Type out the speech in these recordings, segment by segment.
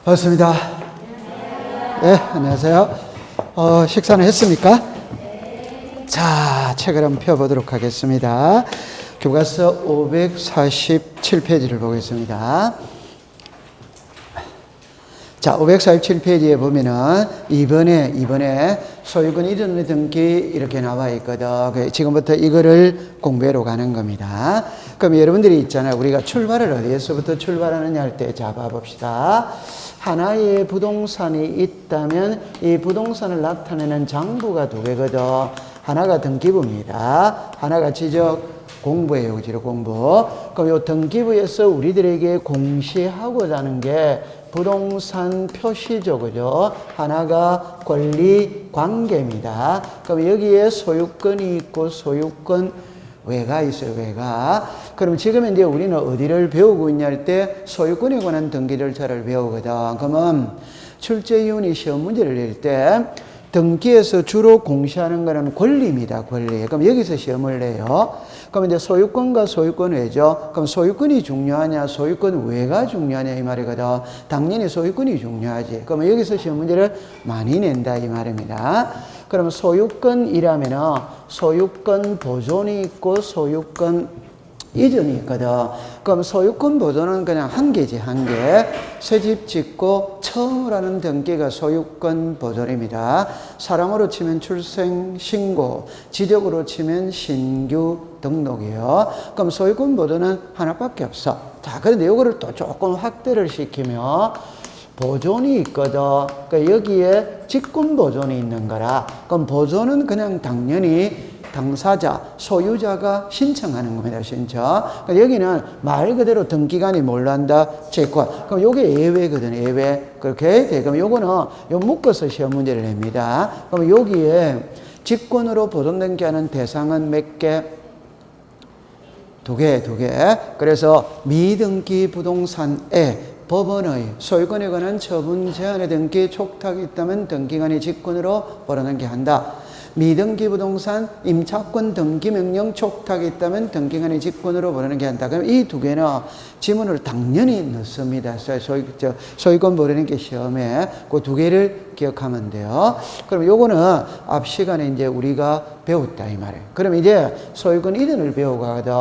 반갑습니다. 네, 안녕하세요. 식사는 했습니까? 자, 책을 한번 펴보도록 하겠습니다. 교과서 547페이지를 보겠습니다. 자, 547페이지에 보면은 이번에 소유권 이전 등기 이렇게 나와 있거든. 지금부터 이거를 공부하러 가는 겁니다. 그럼 여러분들이 있잖아요. 우리가 출발을 어디에서부터 출발하느냐 할 때 잡아봅시다. 하나의 부동산이 있다면 이 부동산을 나타내는 장부가 두 개거든. 하나가 등기부입니다. 하나가 지적 공부예요. 지적 공부. 그럼 이 등기부에서 우리들에게 공시하고자 하는 게 부동산 표시죠. 그죠? 하나가 권리 관계입니다. 그럼 여기에 소유권이 있고 소유권 외가 있어요. 외가. 그럼 지금 이제 우리는 어디를 배우고 있냐 할 때 소유권에 관한 등기 절차를 배우거든. 그러면 출제위원이 시험 문제를 낼 때 등기에서 주로 공시하는 거는 권리입니다. 권리. 그럼 여기서 시험을 내요. 그럼 이제 소유권과 소유권 외죠. 그럼 소유권이 중요하냐, 소유권 외가 중요하냐 이 말이거든. 당연히 소유권이 중요하지. 그러면 여기서 시험 문제를 많이 낸다 이 말입니다. 그러면 소유권이라면은 소유권 보존이 있고 소유권 이전이 있거든. 그럼 소유권 보존은 그냥 한 개지, 한 개. 새 집 짓고 처음으로 하는 등기가 소유권 보존입니다. 사람으로 치면 출생 신고, 지적으로 치면 신규 등록이에요. 그럼 소유권 보존은 하나밖에 없어. 자, 그런데 이거를 또 조금 확대를 시키면 보존이 있거든. 그러니까 여기에 직권 보존이 있는 거라. 그럼 보존은 그냥 당연히 당사자, 소유자가 신청하는 겁니다. 신청. 그러니까 여기는 말 그대로 등기관이 뭘로 한다? 채권. 그럼 요게 예외거든. 예외. 그렇게 돼. 그럼 요거는 요 묶어서 시험 문제를 냅니다. 그럼 여기에 직권으로 보존된 게 하는 대상은 몇 개? 두 개. 그래서 미등기 부동산에 법원의 소유권에 관한 처분 제한에 등기 촉탁이 있다면 등기관이 직권으로 보존하게 한다. 미등기 부동산 임차권 등기 명령 촉탁이 있다면 등기관이 직권으로 보존하게 한다. 그럼 이 두 개는 지문을 당연히 넣습니다. 소유권 보존하는 게 시험에 그 두 개를 기억하면 돼요. 그럼 요거는 앞 시간에 이제 우리가 배웠다 이 말이에요. 그럼 이제 소유권 이전을 배우거든.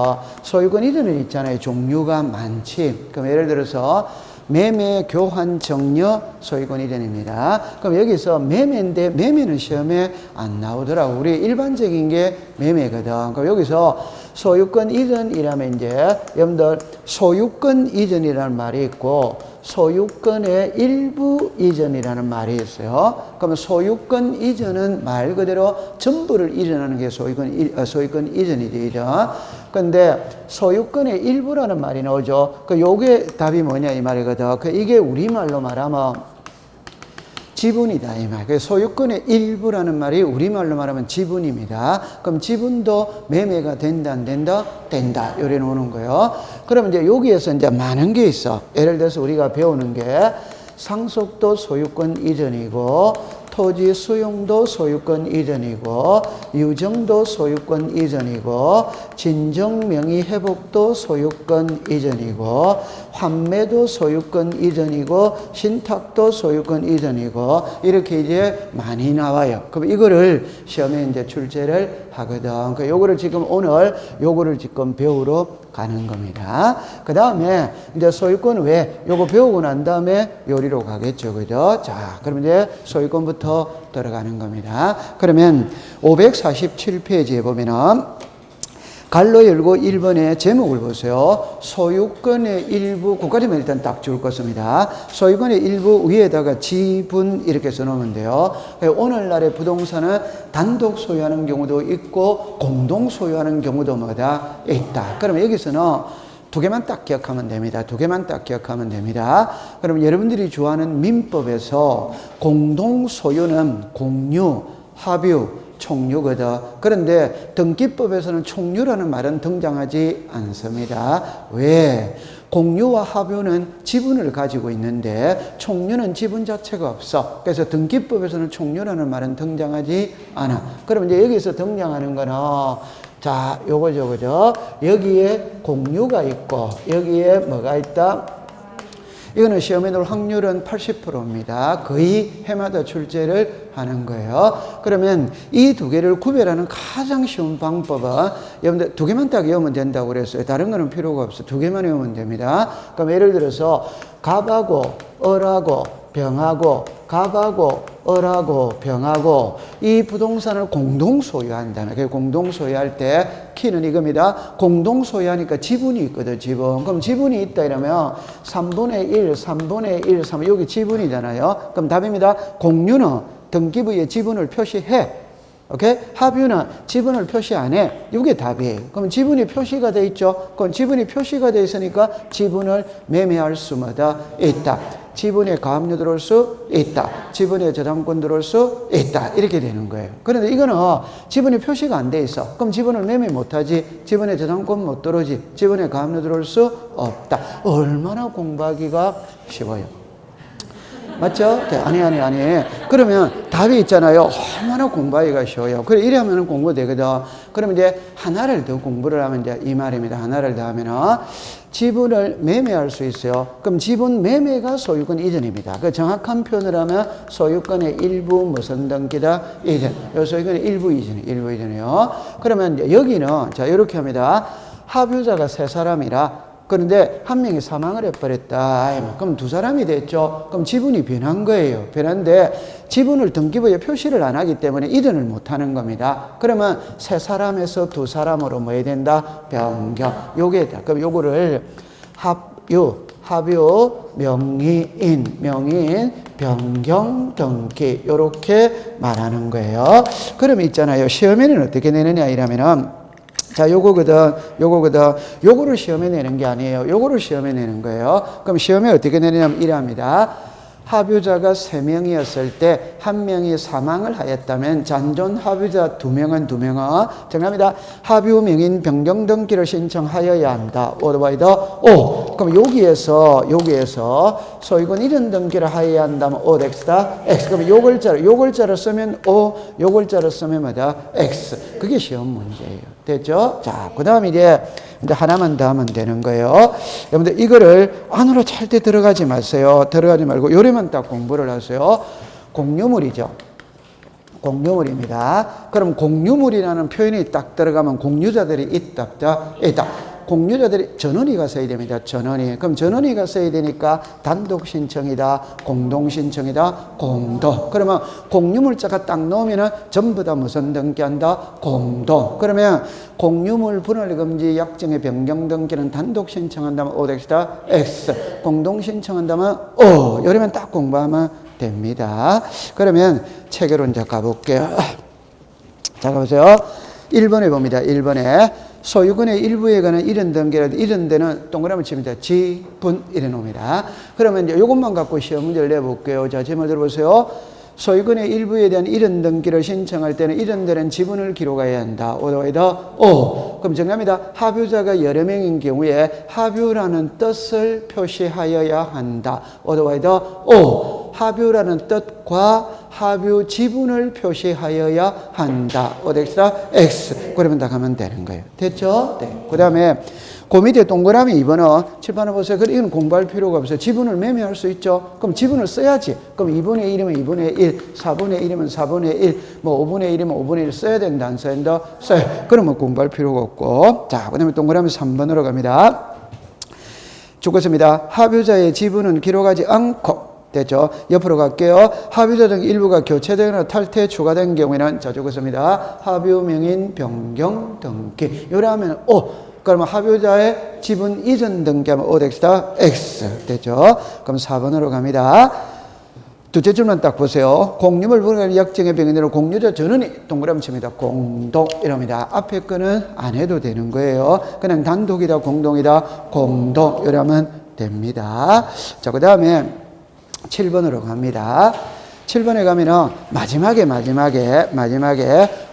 소유권 이전은 있잖아요. 종류가 많지. 그럼 예를 들어서 매매, 교환, 정려, 소유권 이전입니다. 그럼 여기서 매매인데 매매는 시험에 안 나오더라고. 우리 일반적인 게 매매거든. 그럼 여기서 소유권 이전이라면 이제 여러분들 소유권 이전이라는 말이 있고 소유권의 일부 이전이라는 말이 있어요. 그러면 소유권 이전은 말 그대로 전부를 이전하는 게 소유권 이전이죠. 이전. 근데 소유권의 일부라는 말이 나오죠. 요게 답이 뭐냐 이 말이거든. 이게 우리말로 말하면 지분이다 이 말. 소유권의 일부라는 말이 우리말로 말하면 지분입니다. 그럼 지분도 매매가 된다 안 된다? 된다. 요래 놓는 거예요. 그러면 이제 여기에서 이제 많은 게 있어. 예를 들어서 우리가 배우는 게 상속도 소유권 이전이고 토지 수용도 소유권 이전이고 유정도 소유권 이전이고 진정명의 회복도 소유권 이전이고 환매도 소유권 이전이고 신탁도 소유권 이전이고 이렇게 이제 많이 나와요. 그럼 이거를 시험에 이제 출제를 하거든. 그 요거를 지금 오늘 요거를 지금 배우러 가는 겁니다. 그 다음에 이제 소유권 외 요거 배우고 난 다음에 요리로 가겠죠. 그죠? 자, 그럼 이제 소유권부터 들어가는 겁니다. 그러면 547페이지에 보면은 갈로 열고 1번의 제목을 보세요. 소유권의 일부, 그까지만 일단 딱 줄 것입니다. 소유권의 일부 위에다가 지분 이렇게 써놓으면 돼요. 오늘날의 부동산은 단독 소유하는 경우도 있고 공동 소유하는 경우도 뭐다 있다. 그러면 여기서는 두 개만 딱 기억하면 됩니다. 두 개만 딱 기억하면 됩니다. 그럼 여러분들이 좋아하는 민법에서 공동 소유는 공유, 합유, 총유거든. 그런데 등기법에서는 총유라는 말은 등장하지 않습니다. 왜? 공유와 합유는 지분을 가지고 있는데 총유는 지분 자체가 없어. 그래서 등기법에서는 총유라는 말은 등장하지 않아. 그럼 이제 여기서 등장하는 거는 자, 요거죠, 그죠? 여기에 공유가 있고 여기에 뭐가 있다? 이거는 시험에 나올 확률은 80%입니다. 거의 해마다 출제를 하는 거예요. 그러면 이 두 개를 구별하는 가장 쉬운 방법은 여러분들 두 개만 딱 외우면 된다고 그랬어요. 다른 거는 필요가 없어요. 두 개만 외우면 됩니다. 그럼 예를 들어서 갑하고 을하고 병하고 갑하고 을하고 병하고 이 부동산을 공동 소유한다면, 그 공동 소유할 때 키는 이겁니다. 공동 소유하니까 지분이 있거든, 지분. 그럼 지분이 있다 이러면 3분의 1, 3분의 1, 3, 여기 지분이잖아요. 그럼 답입니다. 공유는 등기부에 지분을 표시해. 오케이? 합유는 지분을 표시 안 해. 이게 답이에요. 그럼 지분이 표시가 돼 있죠? 그럼 지분이 표시가 돼 있으니까 지분을 매매할 수마다 있다. 지분에 가압류 들어올 수 있다. 지분에 저당권 들어올 수 있다. 이렇게 되는 거예요. 그런데 이거는 지분이 표시가 안 돼 있어. 그럼 지분을 매매 못 하지. 지분에 저당권 못 들어오지. 지분에 가압류 들어올 수 없다. 얼마나 공부하기가 쉬워요. 맞죠? 아니. 그러면 답이 있잖아요. 얼마나 공부하기가 쉬워요. 그래, 이래 하면 공부 되거든. 그러면 이제 하나를 더 공부를 하면 이제 이 말입니다. 하나를 더 하면은 지분을 매매할 수 있어요. 그럼 지분 매매가 소유권 이전입니다. 그 정확한 표현을 하면 소유권의 일부 무슨 등기다? 이전. 요 소유권의 일부 이전이에요. 그러면 이제 여기는 자, 이렇게 합니다. 합유자가 세 사람이라 그런데 한 명이 사망을 해버렸다. 그럼 두 사람이 됐죠. 그럼 지분이 변한 거예요. 변한데 지분을 등기부에 표시를 안 하기 때문에 이전을 못 하는 겁니다. 그러면 세 사람에서 두 사람으로 뭐 해야 된다? 변경. 요게 다. 그럼 요거를 합유, 명의인, 변경, 등기. 요렇게 말하는 거예요. 그럼 있잖아요. 시험에는 어떻게 내느냐 이러면은 자, 요거를 시험에 내는 게 아니에요. 요거를 시험에 내는 거예요. 그럼 시험에 어떻게 내느냐면 이랍니다. 합유자가 3명이었을 때 1명이 사망을 하였다면 잔존 합유자 2명은 정합니다. 합유 명인 변경 등기를 신청하여야 한다. 오더바이더 O. 그럼 여기에서 소유권 이전 등기를 하여야 한다면 O X다. X. 그럼 요글자를 쓰면 O, 요글자를 쓰면 뭐다? X. 그게 시험 문제예요. 됐죠? 자, 그 다음에 이제 하나만 더 하면 되는 거예요. 여러분들 이거를 안으로 절대 들어가지 마세요. 들어가지 말고 요래만 딱 공부를 하세요. 공유물이죠. 공유물입니다. 그럼 공유물이라는 표현이 딱 들어가면 공유자들이 있다. 공유자들이 전원이가 써야 됩니다. 전원이. 그럼 전원이가 써야 되니까 단독 신청이다. 공동 신청이다. 공동. 그러면 공유물자가 딱 넣으면은 전부 다 무슨 등기한다? 공동. 그러면 공유물 분할 금지 약정의 변경 등기는 단독 신청한다면 O 덱시다. X. 공동 신청한다면 O. 이러면 딱 공부하면 됩니다. 그러면 체계로 이제 가볼게요. 자, 가보세요. 1번에 봅니다. 1번에 소유권의 일부에 관한 이런 등기라도 이런 데는 동그라미 칩니다. 지분 이래 놓습니다. 그러면 이제 이것만 갖고 시험 문제를 내볼게요. 자, 제목 들어보세요. 소유권의 일부에 대한 이런 등기를 신청할 때는 이런 데는 지분을 기록해야 한다. 오더와이더 O. 그럼 정답입니다. 합유자가 여러 명인 경우에 합유라는 뜻을 표시하여야 한다. 오더와이더 O. 합유라는 뜻과 합유 지분을 표시하여야 한다. 오덱스다 X. 그러면 다 가면 되는 거예요. 됐죠? 네. 그 다음에 그 밑에 동그라미 2번은 칠판을 보세요. 그래, 이건 공부할 필요가 없어요. 지분을 매매할 수 있죠. 그럼 지분을 써야지. 그럼 2분의 1이면 2분의 1, 4분의 1이면 4분의 1, 뭐 5분의 1이면 5분의 1 써야 된다. 안 써야 된다? 써요. 그러면 공부할 필요가 없고. 자, 그 다음에 동그라미 3번으로 갑니다. 죽었습니다. 합유자의 지분은 기록하지 않고. 됐죠? 옆으로 갈게요. 합유자 등 일부가 교체되거나 탈퇴 추가된 경우에는 자, 적었습니다. 합유 명인 변경 등기. 요래 하면 O. 그러면 합유자의 지분 이전 등기하면 O 덱시다 X. 됐죠? 그럼 4번으로 갑니다. 두째 줄만 딱 보세요. 공유물 분할 약정의 병인으로 공유자 전원이 동그라미 칩니다. 공동 이럽니다. 앞에 거는 안 해도 되는 거예요. 그냥 단독이다 공동이다 공동 이러면 됩니다. 자, 그 다음에 7번으로 갑니다. 7번에 가면은 마지막에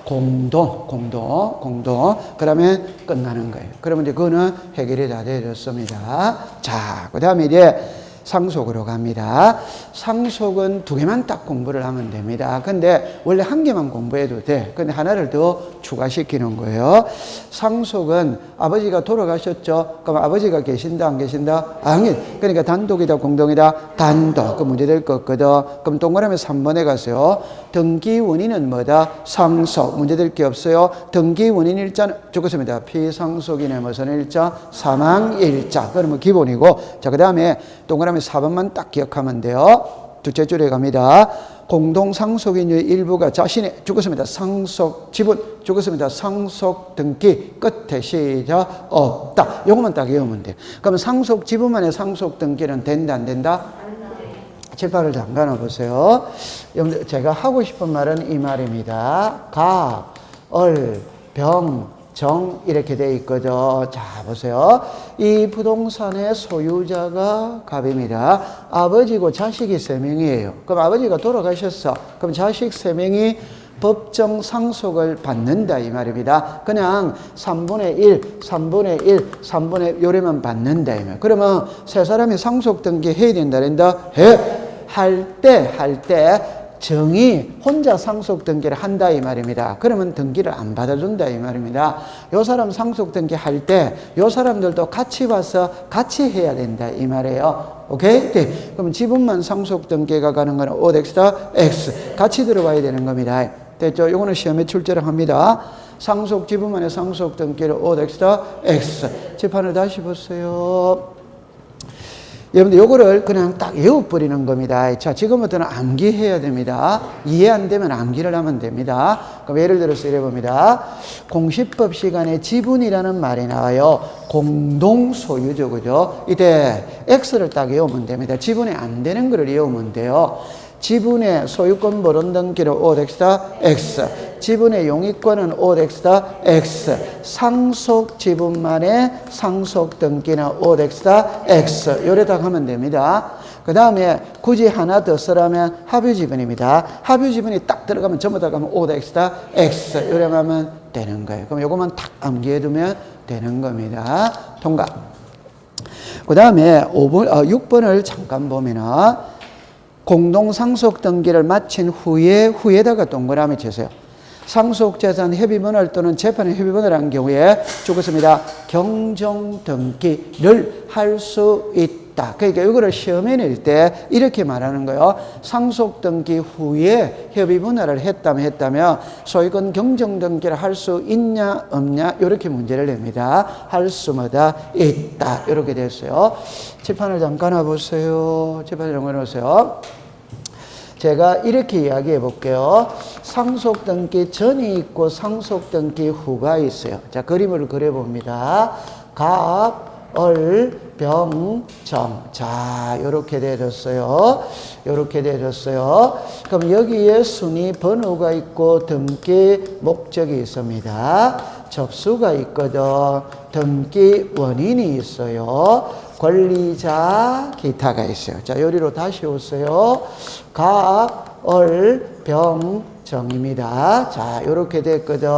공동. 그러면 끝나는 거예요. 그러면 이제 그거는 해결이 다 되었습니다. 자, 그 다음에 이제 상속으로 갑니다. 상속은 두 개만 딱 공부를 하면 됩니다. 근데 원래 한 개만 공부해도 돼. 근데 하나를 더 추가시키는 거예요. 상속은 아버지가 돌아가셨죠? 그럼 아버지가 계신다, 안 계신다? 안. 그러니까 단독이다, 공동이다? 단독. 그 문제 될 거 없거든. 그럼 동그라미 3번에 가세요. 등기 원인은 뭐다? 상속. 문제 될 게 없어요. 등기 원인 일자는 적었습니다. 피상속인의 무슨 일자? 사망 일자. 그러면 기본이고. 자, 그 다음에 동그라미 4번만 딱 기억하면 돼요. 둘째 줄에 갑니다. 공동상속인의 일부가 자신의 죽었습니다. 상속 지분 죽었습니다. 상속 등기 끝에 시작 없다. 요것만 딱 외우면 돼. 그러면 상속 지분만의 상속 등기는 된다, 안 된다? 칠판을 잠깐 보세요. 여러분들 제가 하고 싶은 말은 이 말입니다. 가, 얼, 병, 정 이렇게 돼 있거든. 자, 보세요. 이 부동산의 소유자가 갑입니다. 아버지고 자식이 3명이에요. 그럼 아버지가 돌아가셨어. 그럼 자식 3명이 법정 상속을 받는다 이 말입니다. 그냥 3분의 1, 3분의 1, 3분의 요래만 받는다 이 말. 그러면 세 사람이 상속 등기 해야 된다 된다? 해. 할 때 정이 혼자 상속 등기를 한다 이 말입니다. 그러면 등기를 안 받아준다 이 말입니다. 요 사람 상속 등기 할 때 요 사람들도 같이 와서 같이 해야 된다 이 말이에요. 오케이? 네. 그럼 지분만 상속 등기가 가는 거는 OX다 X 같이 들어와야 되는 겁니다. 됐죠? 요거는 시험에 출제를 합니다. 상속 지분만의 상속 등기를 OX다 X. 재판을 다시 보세요. 여러분들 요거를 그냥 딱 외워버리는 겁니다. 자, 지금부터는 암기해야 됩니다. 이해 안 되면 암기를 하면 됩니다. 그럼 예를 들어서 이래 봅니다. 공시법 시간에 지분이라는 말이 나와요. 공동소유죠, 그죠? 이때 X를 딱 외우면 됩니다. 지분이 안 되는 거를 외우면 돼요. 지분의 소유권 벌원 등기를 OX다 X. 지분의 용익권은 OX다 X. 상속 지분만의 상속 등기는 OX다 X. 요래다 하면 됩니다. 그 다음에 굳이 하나 더 쓰라면 합유 지분입니다. 합유 지분이 딱 들어가면 전부 다 가면 OX다 X. 요래 하면 되는 거예요. 그럼 요것만 딱 암기해 두면 되는 겁니다. 통과. 그 다음에 6번을 잠깐 보면은 공동상속 등기를 마친 후에다가 동그라미 치세요. 상속재산 협의번호를 또는 재판의 협의번호를 한 경우에 죽었습니다. 경정 등기를 할 수 있다. 그러니까 이거를 시험에 낼 때 이렇게 말하는 거예요. 상속 등기 후에 협의번호를 했다면 소유권 경정 등기를 할 수 있냐 없냐 이렇게 문제를 냅니다. 할 수마다 있다. 이렇게 됐어요. 칠판을 잠깐 와보세요. 칠판을 잠깐 와보세요. 제가 이렇게 이야기해 볼게요. 상속 등기 전이 있고 상속 등기 후가 있어요. 자, 그림을 그려 봅니다. 갑, 얼, 병, 정. 자, 요렇게 되어졌어요. 요렇게 되어졌어요. 그럼 여기에 순위 번호가 있고 등기 목적이 있습니다. 접수가 있거든. 등기 원인이 있어요. 권리자, 기타가 있어요. 자, 요리로 다시 오세요. 갑, 얼, 병, 정입니다. 자, 요렇게 됐거든.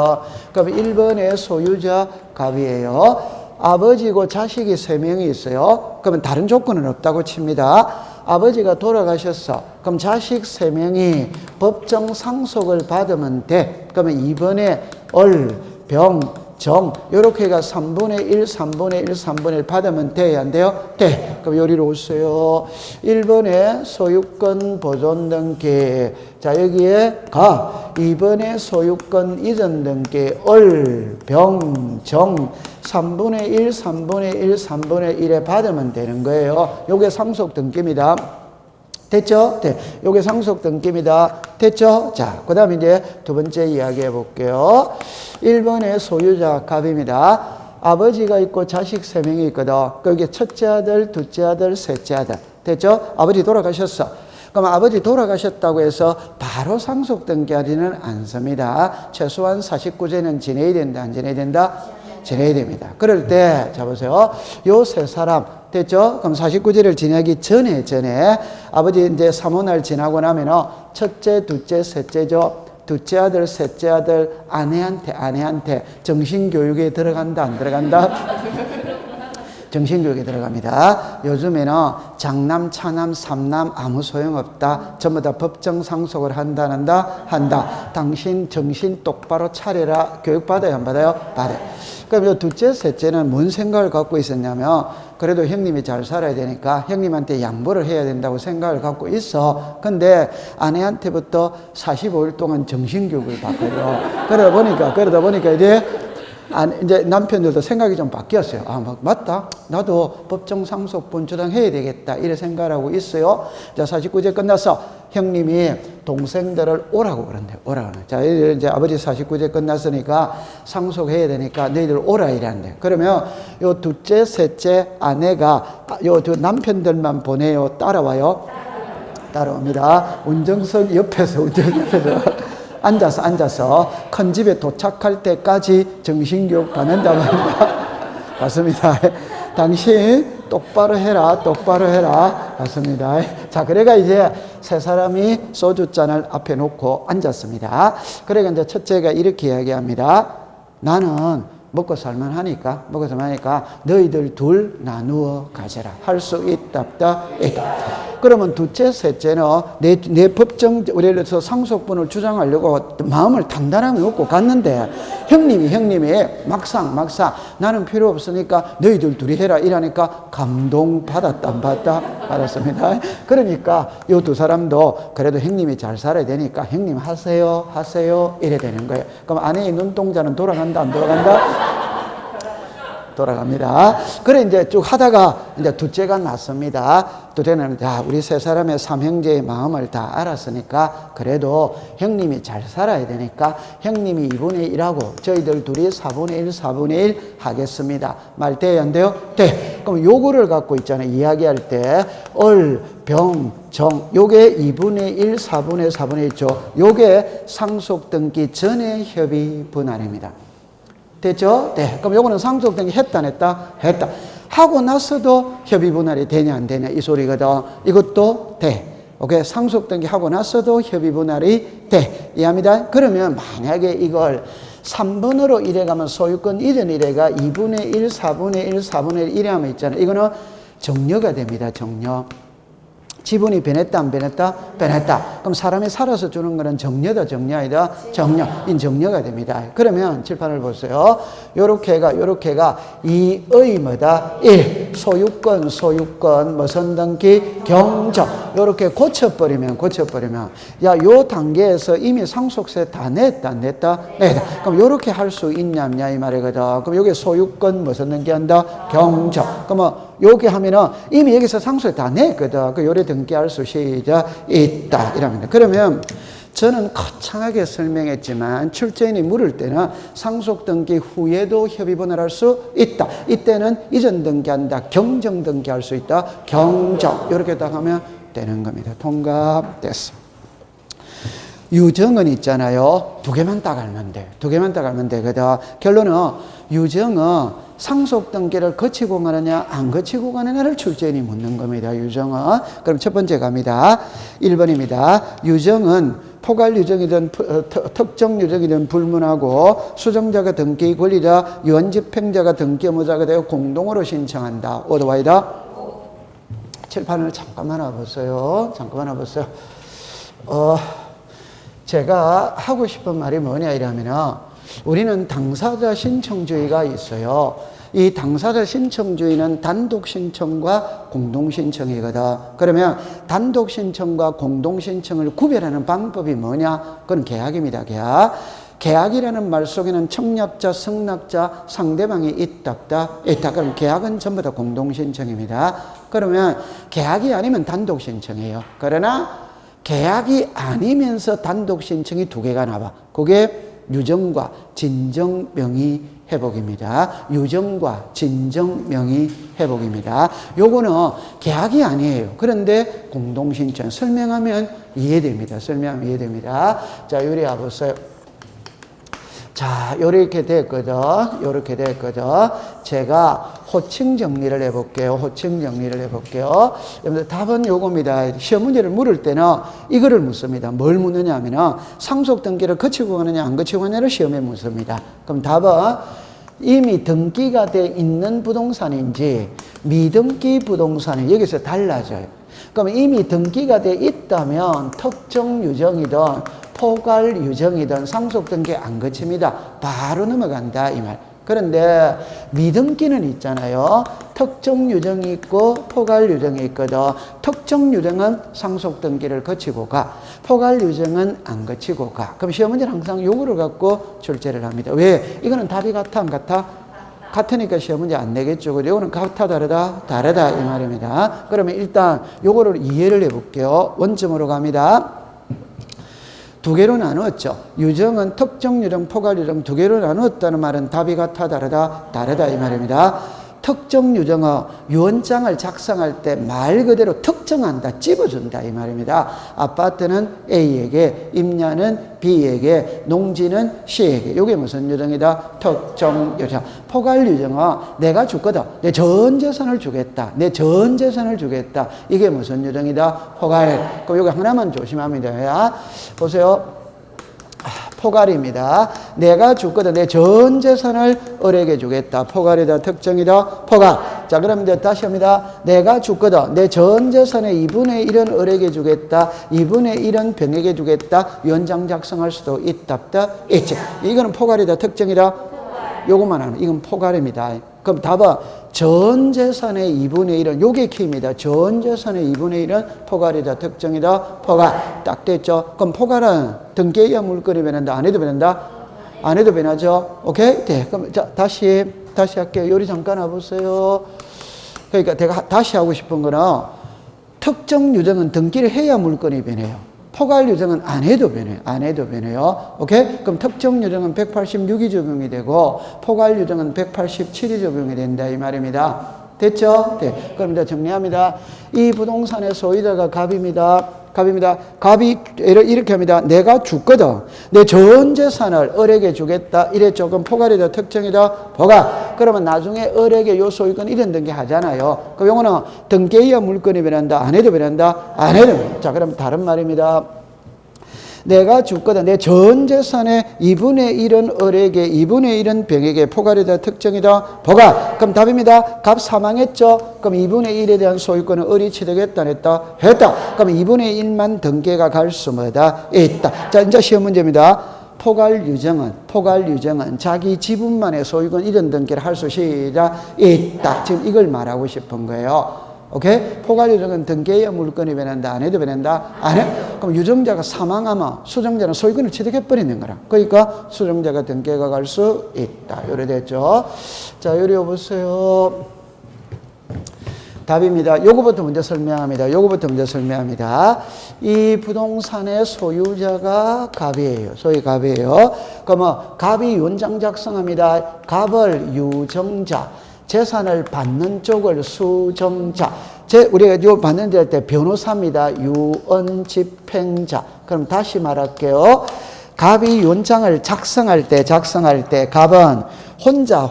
그럼 1번의 소유자 갑이에요. 아버지고 자식이 3명이 있어요. 그러면 다른 조건은 없다고 칩니다. 아버지가 돌아가셨어. 그럼 자식 3명이 법정 상속을 받으면 돼. 그러면 2번에 얼, 병, 정, 요렇게가 3분의 1, 3분의 1, 3분의 1 받으면 돼야 안 돼요? 돼. 그럼 요리로 오세요. 1번에 소유권 보존 등기. 자, 여기에 가. 2번에 소유권 이전 등기. 얼, 병, 정. 3분의 1, 3분의 1, 3분의 1에 받으면 되는 거예요. 요게 상속 등기입니다. 됐죠? 네. 요게 상속 등기입니다. 됐죠? 자, 그 다음에 이제 두 번째 이야기 해볼게요. 1번의 소유자 갑입니다. 아버지가 있고 자식 3명이 있거든. 그게 첫째 아들, 둘째 아들, 셋째 아들. 됐죠? 아버지 돌아가셨어. 그럼 아버지 돌아가셨다고 해서 바로 상속 등기하지는 않습니다. 최소한 49제는 지내야 된다, 안 지내야 된다? 지내야 됩니다. 그럴 때, 자 보세요. 요 세 사람, 됐죠? 그럼 49제를 지내기 전에, 아버지 이제 사모날 지나고 나면은 첫째, 둘째, 셋째죠. 둘째 아들, 셋째 아들, 아내한테 정신교육에 들어간다, 안 들어간다? 정신교육에 들어갑니다. 요즘에는 장남, 차남, 삼남 아무 소용없다. 전부 다 법정 상속을 한다. 당신 정신 똑바로 차려라. 교육받아요, 안 받아요? 받아요. 그럼 요 둘째, 셋째는 뭔 생각을 갖고 있었냐면, 그래도 형님이 잘 살아야 되니까 형님한테 양보를 해야 된다고 생각을 갖고 있어. 근데 아내한테부터 45일 동안 정신교육을 받거든요. 그러다 보니까 이제 남편들도 생각이 좀 바뀌었어요. 맞다. 나도 법정 상속 분주당 해야 되겠다. 이래 생각을 하고 있어요. 자, 49제 끝나서 형님이 동생들을 오라고 그런대요. 자, 이제 아버지 49제 끝났으니까 상속해야 되니까 너희들 오라 이랬는데. 그러면 요 둘째, 셋째 아내가 요 남편들만 보내요. 따라옵니다. 운전석 옆에서. 앉아서 큰 집에 도착할 때까지 정신교육 받는다고 합니다. 맞습니다. 당신 똑바로 해라. 맞습니다. 자, 그래가 이제 세 사람이 소주잔을 앞에 놓고 앉았습니다. 그래가 이제 첫째가 이렇게 이야기합니다. 나는 먹고 살만하니까 너희들 둘 나누어 가져라. 할 수 있다. 그러면 둘째, 셋째는 내 법정, 예를 들어서 상속분을 주장하려고 마음을 단단하게 먹고 갔는데 형님이 막상 나는 필요 없으니까 너희들 둘이 해라 이러니까 감동받았다, 안 받았다? 받았습니다. 그러니까 이 두 사람도 그래도 형님이 잘 살아야 되니까 형님 하세요 이래 되는 거예요. 그럼 아내의 눈동자는 돌아간다, 안 돌아간다? 돌아갑니다. 그래 이제 쭉 하다가 이제 둘째가 났습니다. 둘째는 우리 세 사람의 삼형제의 마음을 다 알았으니까 그래도 형님이 잘 살아야 되니까 형님이 2분의 1하고 저희들 둘이 4분의 1 하겠습니다. 말 돼요, 안 돼요? 돼. 그럼 요거를 갖고 있잖아요. 이야기할 때 병, 정 요게 2분의 1, 4분의 1죠. 요게 상속 등기 전의 협의 분할입니다. 됐죠? 네. 그럼 요거는 상속 등기 했다. 하고 나서도 협의 분할이 되냐 안 되냐 이 소리거든. 이것도 돼. 오케이. 상속 등기 하고 나서도 협의 분할이 돼. 이해합니다? 그러면 만약에 이걸 3번으로 이래 가면 소유권 이전 이래가 2분의 1, 4분의 1 이래 하면 있잖아요. 이거는 정려가 됩니다. 정려. 지분이 변했다, 안 변했다? 변했다. 그럼 사람이 살아서 주는 거는 정려다, 정려이다? 정려. 인정려가 됩니다. 그러면 칠판을 보세요. 요렇게가 이의 뭐다? 1. 소유권, 무슨 등기? 경적. 요렇게 고쳐버리면. 요 단계에서 이미 상속세 다 냈다, 안 냈다? 냈다. 그럼 요렇게 할 수 있냐, 없냐, 이 말이거든. 그럼 요게 소유권, 무슨 등기 한다? 경적. 그러면 요게 하면은 이미 여기서 상속세 다 냈거든. 그 요래 등기할 수 있다. 이랍니다. 그러면 저는 거창하게 설명했지만 출제인이 물을 때는 상속 등기 후에도 협의 분할할 수 있다. 이때는 이전 등기한다. 경정 등기할 수 있다. 경정. 이렇게 딱 하면 되는 겁니다. 통합됐어. 유정은 있잖아요. 두 개만 딱 알면 돼. 되거든. 결론은 유정은 상속 등기를 거치고 가느냐 안 거치고 가느냐를 출제인이 묻는 겁니다. 유정은. 그럼 첫 번째 갑니다. 1번입니다. 유정은 포괄 유정이든 특정 유정이든 불문하고 수정자가 등기 권리자, 유언집행자가 등기 의무자가 되어 공동으로 신청한다. 오더와이다. 칠판을 잠깐만 와보세요. 제가 하고 싶은 말이 뭐냐 이러면은 우리는 당사자 신청주의가 있어요. 이 당사자 신청주의는 단독 신청과 공동 신청이거든. 그러면 단독 신청과 공동 신청을 구별하는 방법이 뭐냐? 그건 계약입니다. 계약이라는 말 속에는 청약자, 승낙자, 상대방이 있다. 그럼 계약은 전부 다 공동 신청입니다. 그러면 계약이 아니면 단독 신청이에요. 그러나 계약이 아니면서 단독 신청이 두 개가 나와. 그게 유정과 진정 명의 회복입니다. 유정과 진정 명의 회복입니다. 요거는 계약이 아니에요. 그런데 공동 신청 설명하면 이해됩니다. 자, 요리 와보세요. 자, 요렇게 됐거든. 제가 호칭 정리를 해볼게요. 여러분들 답은 요겁니다. 시험 문제를 물을 때는 이거를 묻습니다. 뭘 묻느냐 하면은 상속 등기를 거치고 가느냐 안 거치고 가느냐를 시험에 묻습니다. 그럼 답은 이미 등기가 돼 있는 부동산인지 미등기 부동산이 여기서 달라져요. 그럼 이미 등기가 돼 있다면 특정 유정이든 포괄 유정이든 상속 등기 안 거칩니다. 바로 넘어간다 이 말. 그런데 미등기는 있잖아요. 특정 유정이 있고 포괄 유정이 있거든. 특정 유정은 상속 등기를 거치고 가. 포괄 유정은 안 거치고 가. 그럼 시험 문제는 항상 요거를 갖고 출제를 합니다. 왜? 이거는 답이 같아 안 같아? 같으니까 시험 문제 안 내겠죠. 그리고 이거는 같아 다르다? 다르다 이 말입니다. 그러면 일단 요거를 이해를 해볼게요. 원점으로 갑니다. 두 개로 나누었죠. 유정은 특정 유정, 포괄 유정 두 개로 나누었다는 말은 답이 같아 다르다? 다르다 이 말입니다. 특정 유정은 유언장을 작성할 때 말 그대로 특정한다, 찝어준다 이 말입니다. 아파트는 A에게, 임야는 B에게, 농지는 C에게. 이게 무슨 유정이다? 특정 유정. 포괄 유정은 내가 주거든. 내 전 재산을 주겠다. 내 전 재산을 주겠다. 이게 무슨 유정이다? 포괄. 그럼 이거 하나만 조심합니다. 보세요. 포괄입니다. 내가 주거든. 내 전 재산을 을에게 주겠다. 포괄이다. 특정이다. 포괄. 자, 그럼 이제 다시 합니다. 내가 주거든. 내 전 재산의 2분의 1은 을에게 주겠다. 2분의 1은 병에게 주겠다. 유언장 작성할 수도 있다. 있지. 이거는 포괄이다. 특정이다. 요것만 하면 이건 포괄입니다. 그럼 답은 전 재산의 2분의 1은 요게 키입니다. 전 재산의 2분의 1은 포괄이다. 특정이다. 포괄. 딱 됐죠. 그럼 포괄은 등기에 의한 물건이 변한다. 안 해도 변한다? 안 해도 변하죠. 오케이? 네. 그럼 자, 다시 할게요. 요리 잠깐 와보세요. 그러니까 제가 다시 하고 싶은 거는 특정 유정은 등기를 해야 물건이 변해요. 포괄 유정은 안 해도 변해요. 안 해도 변해요. 오케이? 그럼 특정 유정은 186이 적용이 되고 포괄 유정은 187이 적용이 된다 이 말입니다. 됐죠? 네. 그럼 이제 정리합니다. 이 부동산의 소유자가 갑입니다. 갑이 이렇게 합니다. 내가 주거든. 내 전 재산을 을에게 주겠다. 이래 조금 포괄이다. 특정이다. 포괄. 그러면 나중에 을에게 요 소유권 이런 등기 하잖아요. 그럼 요거는 등기에 의한 물건이 변한다. 안 해도 변한다. 안 해도 변한다. 자, 그럼 다른 말입니다. 내가 주거든. 내 전 재산의 2분의 1은 을에게, 2분의 1은 병에게. 포괄이다. 특정이다. 포괄. 그럼 답입니다. 갑 사망했죠. 그럼 2분의 1에 대한 소유권은 을이 취득했다, 안 했다? 했다. 그럼 2분의 1만 등기가 갈 수 뭐다? 있다. 자, 이제 시험 문제입니다. 포괄 유정은 자기 지분만의 소유권 이런 등기를 할 수 있다. 지금 이걸 말하고 싶은 거예요. 오케이? 포괄 유정은 등기에 의한 물건이 변한다. 안 해도 변한다? 안 해? 그럼 유정자가 사망하면 수정자는 소유권을 취득해버리는 거라. 그러니까 수정자가 등기가 갈 수 있다. 요래 됐죠? 자, 요리 보세요. 답입니다. 요거부터 먼저 설명합니다. 이 부동산의 소유자가 갑이에요. 소위 갑이에요. 그러면 갑이 유언장 작성합니다. 갑을 유정자. 재산을 받는 쪽을 수정자. 우리가 요 받는 데 할 때 변호사입니다. 유언집행자. 그럼 다시 말할게요. 갑이 유언장을 작성할 때 갑은 혼자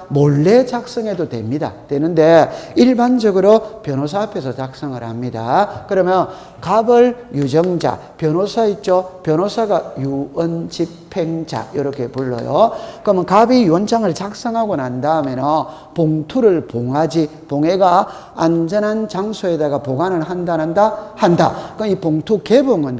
몰래 작성해도 됩니다. 되는데 일반적으로 변호사 앞에서 작성을 합니다. 그러면 갑을 유정자, 변호사 있죠? 변호사가 유언집행자 이렇게 불러요. 그러면 갑이 유언장을 작성하고 난 다음에는 봉투를 봉해가 안전한 장소에다가 보관을 한다. 그럼 이 봉투 개봉은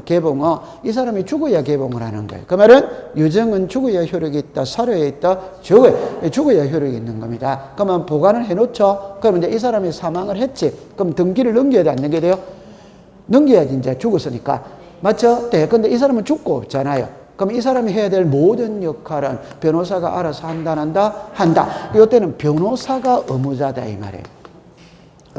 이 사람이 죽어야 개봉을 하는 거예요. 그 말은 유정은 죽어야 효력이 있다, 사료에 있다, 죽어야 효력이 있는 겁니다. 그러면 보관을 해놓죠. 그럼 이제 이 사람이 사망을 했지. 그럼 등기를 넘겨야 돼, 안 넘겨야 돼요? 넘겨야지, 이제 죽었으니까. 맞죠? 네. 근데 이 사람은 죽고 없잖아요. 그럼 이 사람이 해야 될 모든 역할은 변호사가 알아서 한다. 이때는 변호사가 의무자다, 이 말이에요.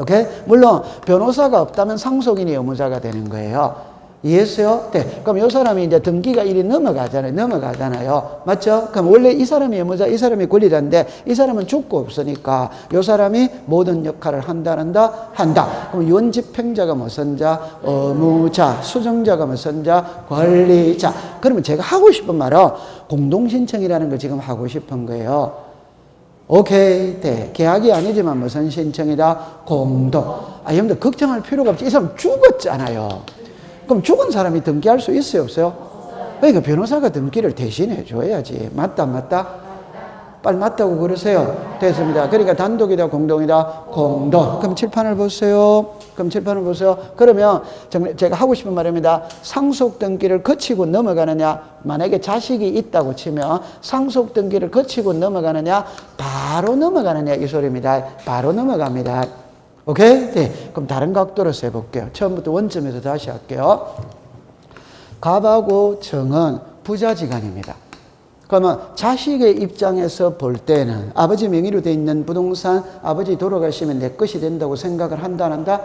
오케이? 물론, 변호사가 없다면 상속인이 의무자가 되는 거예요. 이해했어요? 네. 그럼 이 사람이 이제 등기가 일이 넘어가잖아요. 맞죠? 그럼 원래 이 사람이 의무자, 이 사람이 권리자인데 이 사람은 죽고 없으니까 이 사람이 모든 역할을 한다. 그럼 유언집행자가 무슨 자? 의무자. 수정자가 무슨 자? 권리자. 그러면 제가 하고 싶은 말은 공동신청이라는 거 지금 하고 싶은 거예요. 오케이. 네. 계약이 아니지만 무슨 신청이다? 공동. 여러분들 걱정할 필요가 없지. 이 사람 죽었잖아요. 그럼 죽은 사람이 등기할 수 있어요, 없어요? 그러니까 변호사가 등기를 대신해 줘야지. 맞다? 빨리 맞다고 그러세요. 됐습니다. 그러니까 단독이다, 공동이다, 공동. 그럼 칠판을 보세요. 그러면 제가 하고 싶은 말입니다. 상속 등기를 거치고 넘어가느냐, 만약에 자식이 있다고 치면 상속 등기를 거치고 넘어가느냐, 바로 넘어가느냐, 이 소리입니다. 바로 넘어갑니다. 오케이? 네. 그럼 다른 각도로 해볼게요. 처음부터 원점에서 다시 할게요. 갑하고 정은 부자지간입니다. 그러면 자식의 입장에서 볼 때는 아버지 명의로 돼 있는 부동산 아버지 돌아가시면 내 것이 된다고 생각을 한다, 안 한다?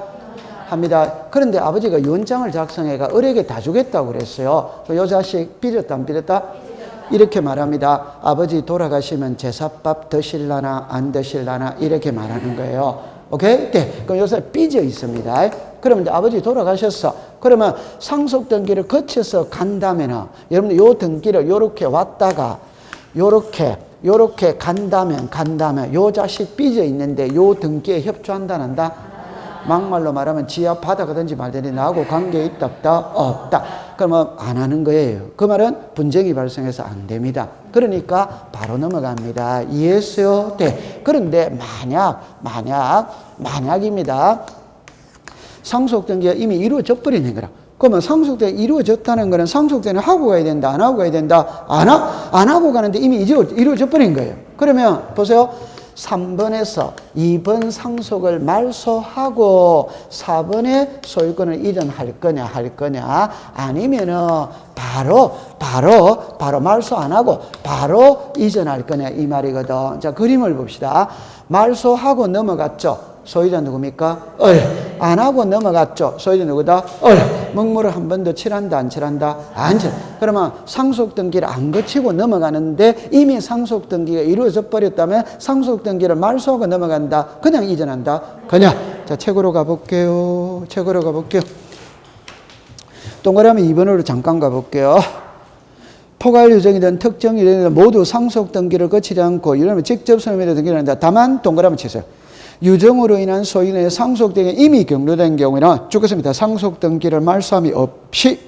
합니다. 그런데 아버지가 유언장을 작성해가 을에게 다 주겠다고 그랬어요. 요 자식 빚었다, 안 빚었다? 이렇게 말합니다. 아버지 돌아가시면 제사밥 드실라나 안 드실라나 이렇게 말하는 거예요. 오케이? 네. 그럼 요새 삐져 있습니다. 그러면 이제 아버지 돌아가셨어. 그러면 상속 등기를 거쳐서 간다면은, 여러분들 요 등기를 요렇게 왔다가, 요렇게 간다면, 요 자식 삐져 있는데 요 등기에 협조한다, 안 한다? 막말로 말하면 지하 바다가든지 말든지 나하고 관계 있다, 없다. 그러면 안 하는 거예요. 그 말은 분쟁이 발생해서 안 됩니다. 그러니까 바로 넘어갑니다. 이해했어요? 네. 그런데 만약입니다. 상속등기가 이미 이루어져 버리는 거라. 그러면 상속등기가 이루어졌다는 거는 상속등기는 하고 가야 된다, 안 하고 가야 된다? 안 하고 가는데 이미 이루어져 버린 거예요. 그러면 보세요. 3번에서 2번 상속을 말소하고 4번의 소유권을 이전할 거냐, 아니면은 바로 말소 안 하고 바로 이전할 거냐, 이 말이거든. 자, 그림을 봅시다. 말소하고 넘어갔죠. 소유자 누굽니까? 안 하고 넘어갔죠. 소유자 누구다? 먹물을 한 번 더 칠한다, 안 칠한다? 안 칠. 그러면 상속등기를 안 거치고 넘어가는데 이미 상속등기가 이루어져 버렸다면 상속등기를 말소하고 넘어간다. 그냥 이전한다. 그냥. 자, 책으로 가볼게요. 동그라미 2번으로 잠깐 가볼게요. 포괄 유정이든 특정 유정이든 모두 상속등기를 거치지 않고 이러면 직접 소유물에 등기를 한다. 다만 동그라미 치세요. 유정으로 인한 소유의 상속등기 이미 경로된 경우에는 죽었습니다. 상속등기를 말소함이 없이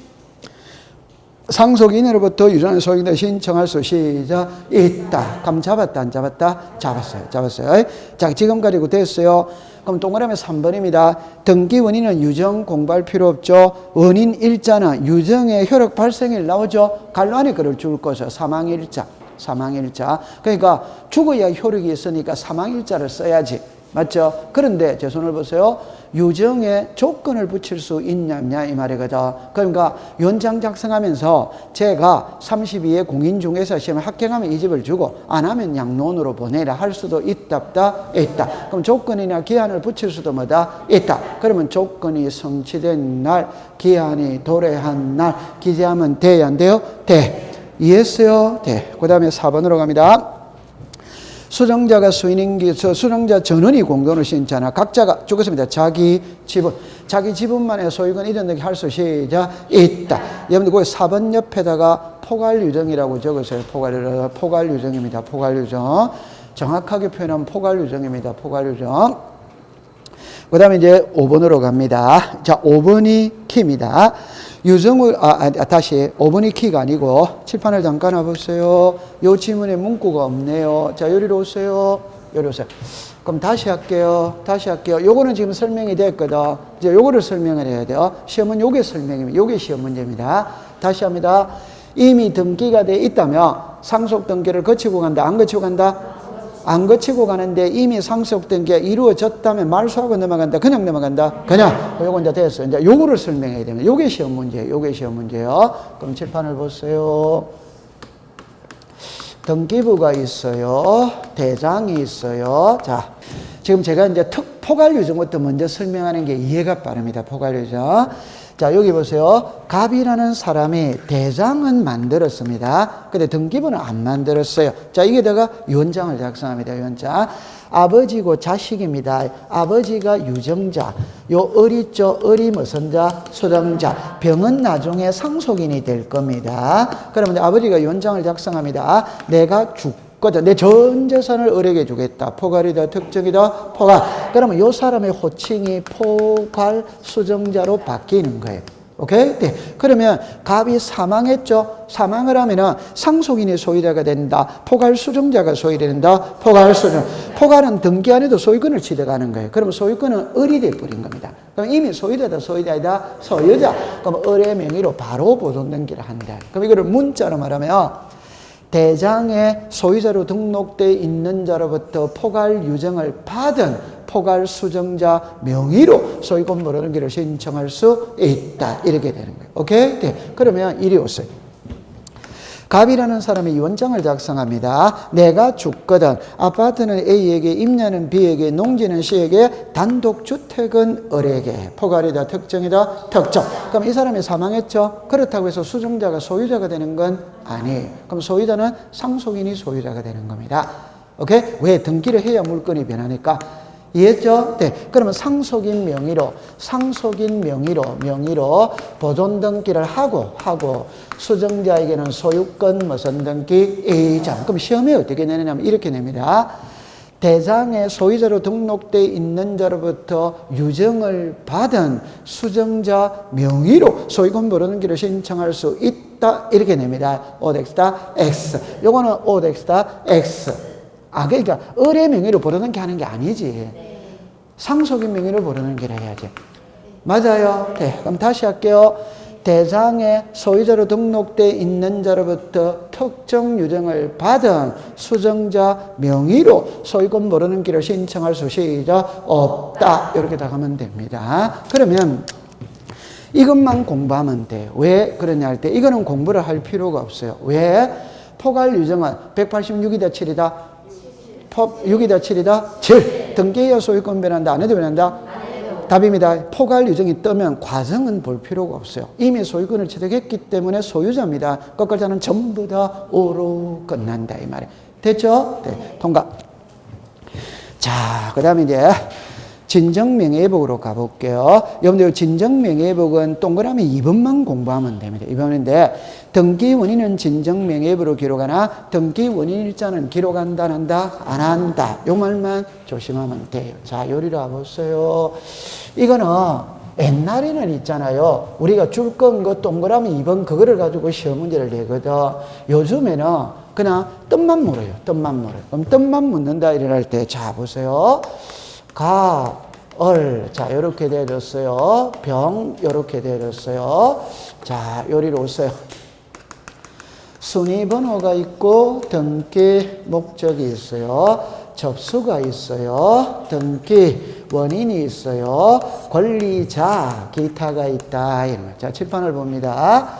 상속인으로부터 유정의 소유를 신청할 수 있다. 그럼 잡았다, 안 잡았다? 잡았어요. 자, 지금까지 됐어요. 그럼 동그라미 3번입니다. 등기 원인은 유정 공부할 필요 없죠. 원인 일자는 유정의 효력 발생일 나오죠. 갈로 안에 글을 줄 것이죠. 사망일자. 그러니까 죽어야 효력이 있으니까 사망일자를 써야지. 맞죠? 그런데 제 손을 보세요. 유정에 조건을 붙일 수 있냐 이 말이거든. 그러니까 유언장 작성하면서 제가 32회 공인 중개사 시험에 합격하면 이 집을 주고 안 하면 양론으로 보내라 할 수도 있다. 그럼 조건이나 기한을 붙일 수도 있다. 그러면 조건이 성취된 날, 기한이 도래한 날 기재하면 돼요, 안 돼요? 돼. 이해했어요? 돼. 그 다음에 4번으로 갑니다. 수정자가 수정자 전원이 공동으로 신청하나 각자가 죽었습니다. 자기 지분만의 소유권 이전되게 할 수 있다. 여러분들 거기 4번 옆에다가 포괄유정이라고 적으세요. 포괄유정입니다. 포괄유정. 정확하게 표현하면 포괄유정입니다. 포괄유정. 그 다음에 이제 5번으로 갑니다. 자, 5번이 키입니다. 유정을, 다시 5번이 키가 아니고 칠판을 잠깐 와보세요. 요 지문에 문구가 없네요. 자, 여기로 오세요. 그럼 다시 할게요. 요거는 지금 설명이 됐거든. 이제 요거를 설명을 해야 돼요. 시험은 요게 설명입니다. 요게 시험 문제입니다. 다시 합니다. 이미 등기가 돼 있다면 상속 등기를 거치고 간다, 안 거치고 간다? 안 거치고 가는데 이미 상속 등기가 이루어졌다면 말소하고 넘어간다, 그냥 넘어간다? 그냥. 요거 이제 됐어요. 이제 요거를 설명해야 됩니다. 요게 시험 문제예요. 그럼 칠판을 보세요. 등기부가 있어요. 대장이 있어요. 자, 지금 제가 이제 포괄유정부터 먼저 설명하는 게 이해가 빠릅니다. 포괄유정. 자, 여기 보세요. 갑이라는 사람이 대장은 만들었습니다. 근데 등기부는 안 만들었어요. 자, 이게다가 유언장을 작성합니다. 유언장. 아버지고 자식입니다. 아버지가 유정자. 요 을이 있죠. 을이 무슨 자? 수정자. 병은 나중에 상속인이 될 겁니다. 그러면 아버지가 유언장을 작성합니다. 내가 죽거든. 내 전 재산을 을에게 주겠다. 포괄이다, 특정이다, 포괄. 그러면 요 사람의 호칭이 포괄 수정자로 바뀌는 거예요. 오케이? 네. 그러면 갑이 사망했죠? 사망을 하면은 상속인이 소유자가 된다. 포괄 수정자가 소유된다. 포괄 수정. 포괄은 등기 안에도 소유권을 취득하는 거예요. 그러면 소유권은 을이 돼버린 겁니다. 그럼 이미 소유자다, 소유자이다, 소유자. 그럼 을의 명의로 바로 보존 등기를 한다. 그럼 이거를 문자로 말하면 대장에 소유자로 등록되어 있는 자로부터 포괄 유정을 받은 포괄 수정자 명의로 소유권 물어넘기를 신청할 수 있다. 이렇게 되는 거예요. 오케이? 네. 그러면 이리 오세요. 갑이라는 사람이 원장을 작성합니다. 내가 죽거든. 아파트는 A에게, 임야는 B에게, 농지는 C에게, 단독주택은 을에게. 포괄이다, 특정이다, 특정. 그럼 이 사람이 사망했죠? 그렇다고 해서 수정자가 소유자가 되는 건 아니에요. 그럼 소유자는 상속인이 소유자가 되는 겁니다. 오케이? 왜? 등기를 해야 물건이 변하니까. 이해했죠? 네. 그러면 상속인 명의로 보존 등기를 하고 수정자에게는 소유권 무슨 등기 이전. 그럼 시험에 어떻게 내냐면 이렇게 냅니다. 대장에 소유자로 등록되어 있는 자로부터 유정을 받은 수정자 명의로 소유권 물어넘기를 신청할 수 있다. 이렇게 냅니다. 오덱스다 X. 요거는 오덱스다 X. 그러니까 을의 명의로 물어넘기 하는 게 아니지. 상속인 명의로 물어넘기를 해야지. 맞아요. 네. 그럼 다시 할게요. 대장에 소유자로 등록되어 있는 자로부터 특정 유정을 받은 수정자 명의로 소유권 물어넘기를 신청할 수 시작 없다. 이렇게 다 가면 됩니다. 그러면 이것만 공부하면 돼요. 왜 그러냐 할 때 이거는 공부를 할 필요가 없어요. 왜? 포괄 유정은 186이다 7이다 6이다 7이다 7. 등기해야 소유권 변한다. 안 해도 변한다? 답입니다. 포괄 유정이 뜨면 과정은 볼 필요가 없어요. 이미 소유권을 취득했기 때문에 소유자입니다. 거꾸로자는 전부 다 오로 끝난다 이 말이에요. 됐죠? 네. 통과. 자, 그 다음에 이제 진정명예회복으로 가볼게요. 여러분들 진정명예회복은 동그라미 2번만 공부하면 됩니다. 2번인데 등기 원인은 진정명예회복으로 기록하나 등기 원인일자는 기록한다 안 한다? 안 한다. 요 말만 조심하면 돼요. 자, 요리로 와보세요. 이거는 옛날에는 있잖아요. 우리가 줄 건 거 동그라미 2번 그거를 가지고 시험 문제를 내거든. 요즘에는 그냥 뜻만 물어요. 뜻만 물어요. 그럼 뜻만 묻는다 이럴 때 자 보세요. 자, 요렇게 되어졌어요. 병, 요렇게 되어졌어요. 자, 요리로 오세요. 순위 번호가 있고, 등기 목적이 있어요. 접수가 있어요. 등기 원인이 있어요. 권리자, 기타가 있다. 자, 칠판을 봅니다.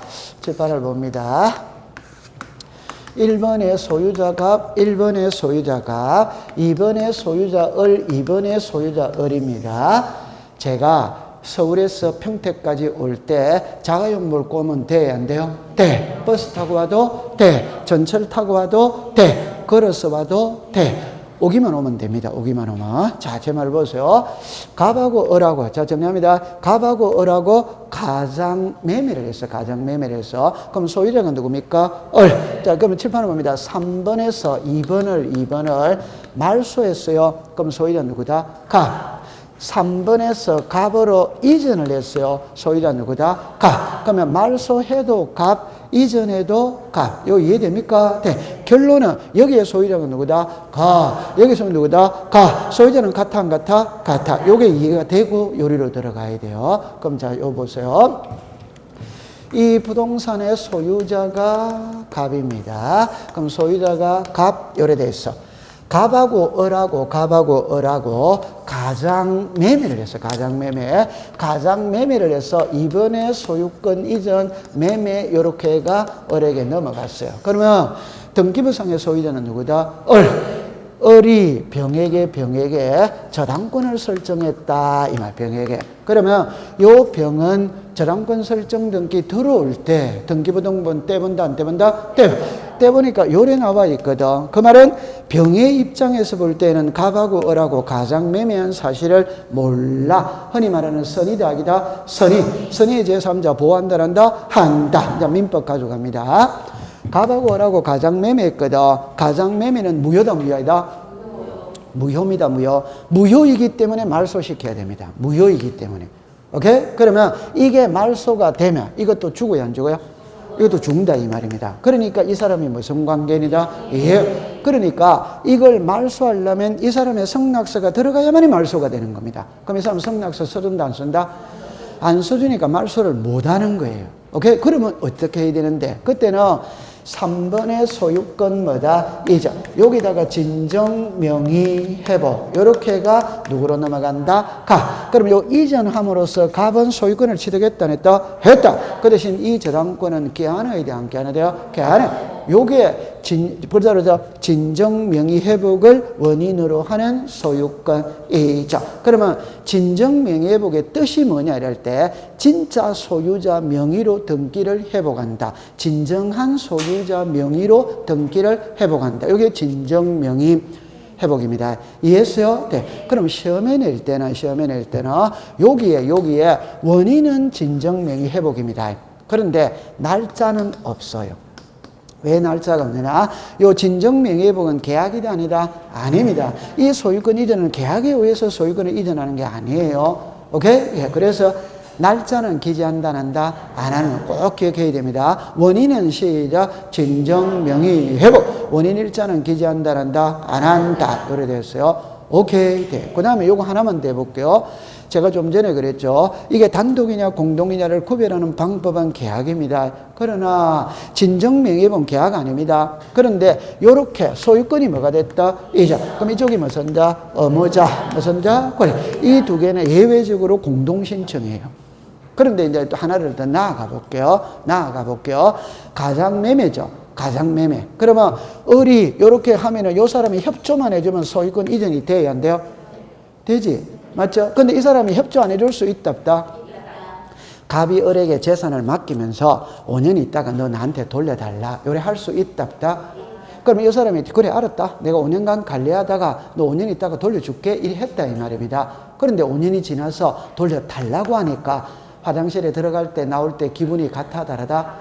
1번의 소유자 갑, 1번의 소유자 갑, 2번의 소유자 을, 2번의 소유자 을입니다. 제가 서울에서 평택까지 올 때 자가용 몰고 오면 돼? 안 돼요? 돼. 버스 타고 와도 돼. 전철 타고 와도 돼. 걸어서 와도 돼. 오기만 오면 됩니다. 오기만 오면. 자, 제 말 보세요. 갑하고 을하고, 자, 정리합니다. 갑하고 을하고 가장 매매를 했어. 가장 매매를 했어. 그럼 소유자가 누굽니까? 을. 자, 그러면 칠판을 봅니다. 3번에서 2번을 말소했어요. 그럼 소유자 누구다? 갑. 3번에서 갑으로 이전을 했어요. 소유자 누구다? 갑. 그러면 말소해도 갑, 이전해도 갑. 이거 이해됩니까? 네. 결론은 여기에 소유자가 누구다? 갑. 여기서 누구다? 갑. 소유자는 같아 안 같아? 같아. 요게 이해가 되고 요리로 들어가야 돼요. 그럼 자, 요 보세요. 이 부동산의 소유자가 갑입니다. 그럼 소유자가 갑, 요래 돼 있어. 갑하고 을하고 가장 매매를 했어. 가장 매매를 해서 이번에 소유권 이전 매매 요렇게가 을에게 넘어갔어요. 그러면 등기부상의 소유자는 누구다? 을. 을이 병에게 저당권을 설정했다 이 말. 병에게. 그러면 요 병은 저당권 설정 등기 들어올 때 등기부등본 떼본다 안 떼본다? 떼보니까 요래 나와 있거든. 그 말은 병의 입장에서 볼 때는 갑하고 을하고 가장 매매한 사실을 몰라. 흔히 말하는 선이다 악이다? 선의 제3자 보호한다 한다? 한다. 이제 민법 가져갑니다. 갑하고 을하고 가장 매매했거든. 가장 매매는 무효다 무효이다? 무효입니다. 무효이기 때문에 말소시켜야 됩니다. 무효이기 때문에. 오케이? 그러면 이게 말소가 되면 이것도 죽어요, 안 죽어요? 이것도 죽는다 이 말입니다. 그러니까 이 사람이 무슨 관계이다? 예. 그러니까 이걸 말소하려면 이 사람의 성낙서가 들어가야만이 말소가 되는 겁니다. 그럼 이 사람 성낙서 써준다 안 쓴다? 안 써주니까 말소를 못하는 거예요. 오케이? 그러면 어떻게 해야 되는데? 그때는 3번의 소유권 뭐다? 이전. 여기다가 진정명의 회복. 요렇게가 누구로 넘어간다? 가. 그럼 요 이전함으로써 갑은 소유권을 취득했다, 안 했다? 했다. 그 대신 이 저당권은 깨안아야 돼, 안 깨안아야 돼요? 깨안아. 요게 불자로서 진정명의 회복을 원인으로 하는 소유권이죠. 그러면 진정명의 회복의 뜻이 뭐냐 이럴 때 진짜 소유자 명의로 등기를 회복한다. 진정한 소유자 명의로 등기를 회복한다. 이게 진정명의 회복입니다. 이해했어요? 네. 그럼 시험에 낼 때는 여기에 원인은 진정명의 회복입니다. 그런데 날짜는 없어요. 왜 날짜가 없느냐? 요 진정명의회복은 계약이다 아니다? 아닙니다. 이 소유권 이전은 계약에 의해서 소유권을 이전하는 게 아니에요. 오케이? 예, 그래서 날짜는 기재한다 안 한다? 안 하는 거 꼭 기억해야 됩니다. 원인은 시작 진정명의회복. 원인 일자는 기재한다 안 한다? 안 한다. 그래 됐어요. 오케이. 네. 그 다음에 요거 하나만 더 해볼게요. 제가 좀 전에 그랬죠. 이게 단독이냐 공동이냐를 구별하는 방법은 계약입니다. 그러나 진정명의회복은 계약 아닙니다. 그런데 요렇게 소유권이 뭐가 됐다? 이자. 그럼 이쪽이 무슨 자? 의무자. 무슨 자? 그래. 이 두 개는 예외적으로 공동신청이에요. 그런데 이제 또 하나를 더 나아가 볼게요. 가장매매죠. 가장매매. 그러면 을이 요렇게 하면은 요 사람이 협조만 해주면 소유권 이전이 돼야 안 돼요? 되지. 맞죠? 근데 이 사람이 협조 안 해줄 수 있다 없다? 갑이 을에게 재산을 맡기면서 5년 있다가 너 나한테 돌려달라. 요래 할 수 있다 없다? 그럼 이 사람이 그래 알았다. 내가 5년간 관리하다가 너 5년 있다가 돌려줄게. 이래 했다 이 말입니다. 그런데 5년이 지나서 돌려달라고 하니까 화장실에 들어갈 때 나올 때 기분이 같아 다르다?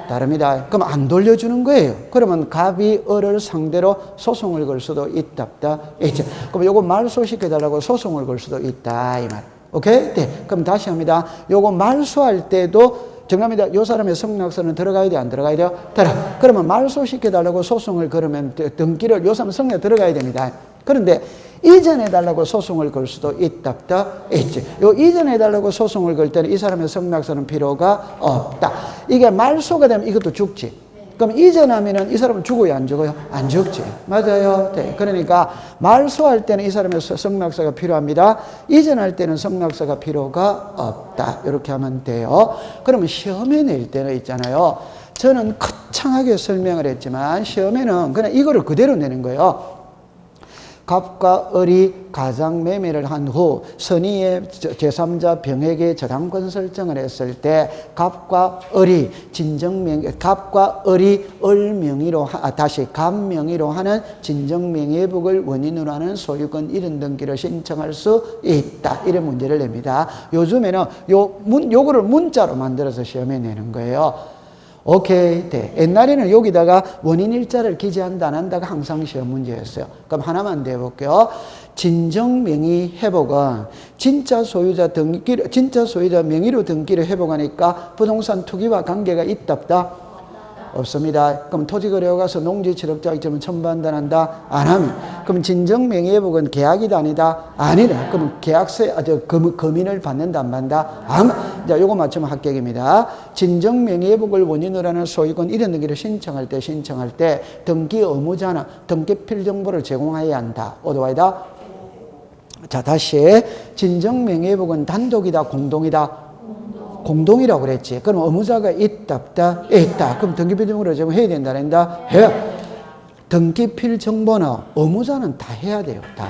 다릅니다. 그럼 안 돌려주는 거예요. 그러면 갑이 을을 상대로 소송을 걸 수도 있다 없다? 있죠. 그럼 요거 말소시켜달라고 소송을 걸 수도 있다 이 말. 오케이? 네. 그럼 다시 합니다. 요거 말소할 때도 정합니다. 요 사람의 성낙서는 들어가야 돼, 안 들어가야 돼요? 그러면 말소시켜달라고 소송을 걸으면 등기를 요 사람 성에 들어가야 됩니다. 그런데 이전해달라고 소송을 걸 수도 있다 없다? 있지. 요 이전해달라고 소송을 걸 때는 이 사람의 성낙서는 필요가 없다. 이게 말소가 되면 이것도 죽지. 그럼 이전하면은 이 사람은 죽어요, 안 죽어요? 안 죽지. 맞아요. 네. 그러니까 말소할 때는 이 사람의 성낙서가 필요합니다. 이전할 때는 성낙서가 필요가 없다. 이렇게 하면 돼요. 그러면 시험에 낼 때는 있잖아요. 저는 거창하게 설명을 했지만 시험에는 그냥 이거를 그대로 내는 거예요. 갑과 을이 가장매매를 한 후 선의의 제3자 병에게 저당권 설정을 했을 때 갑과 을이 을 명의로 다시 갑 명의로 하는 진정명의회복을 원인으로 하는 소유권 이전 등기를 신청할 수 있다. 이런 문제를 냅니다. 요즘에는 요거를 문자로 만들어서 시험에 내는 거예요. 오케이, 돼. 옛날에는 여기다가 원인 일자를 기재한다 안 한다가 항상 시험 문제였어요. 그럼 하나만 더 해볼게요. 진정명의 회복은 진짜 소유자 명의로 등기를 회복하니까 부동산 투기와 관계가 있다 없다? 없습니다. 그럼 토지거래에 가서 농지취득자격증은 첨부한다 안 한다? 안 하면. 그럼 진정명의회복은 계약이다 아니다? 아니다. 그럼 계약세, 금인을 받는다 안 받는다? 자, 요거 맞추면 합격입니다. 진정명의회복을 원인으로 하는 소유권 이전 등기를 신청할 때 등기 의무자는 등기 필정보를 제공해야 한다. 오도와이다? 자, 다시. 진정명의회복은 단독이다, 공동이다? 공동이라고 그랬지. 그럼 의무자가 있다 없다? 있다. 그럼 등기필정보를 제공해야 된다 안 된다? 해야. 등기필 정보는 의무자는 다 해야 돼요. 다.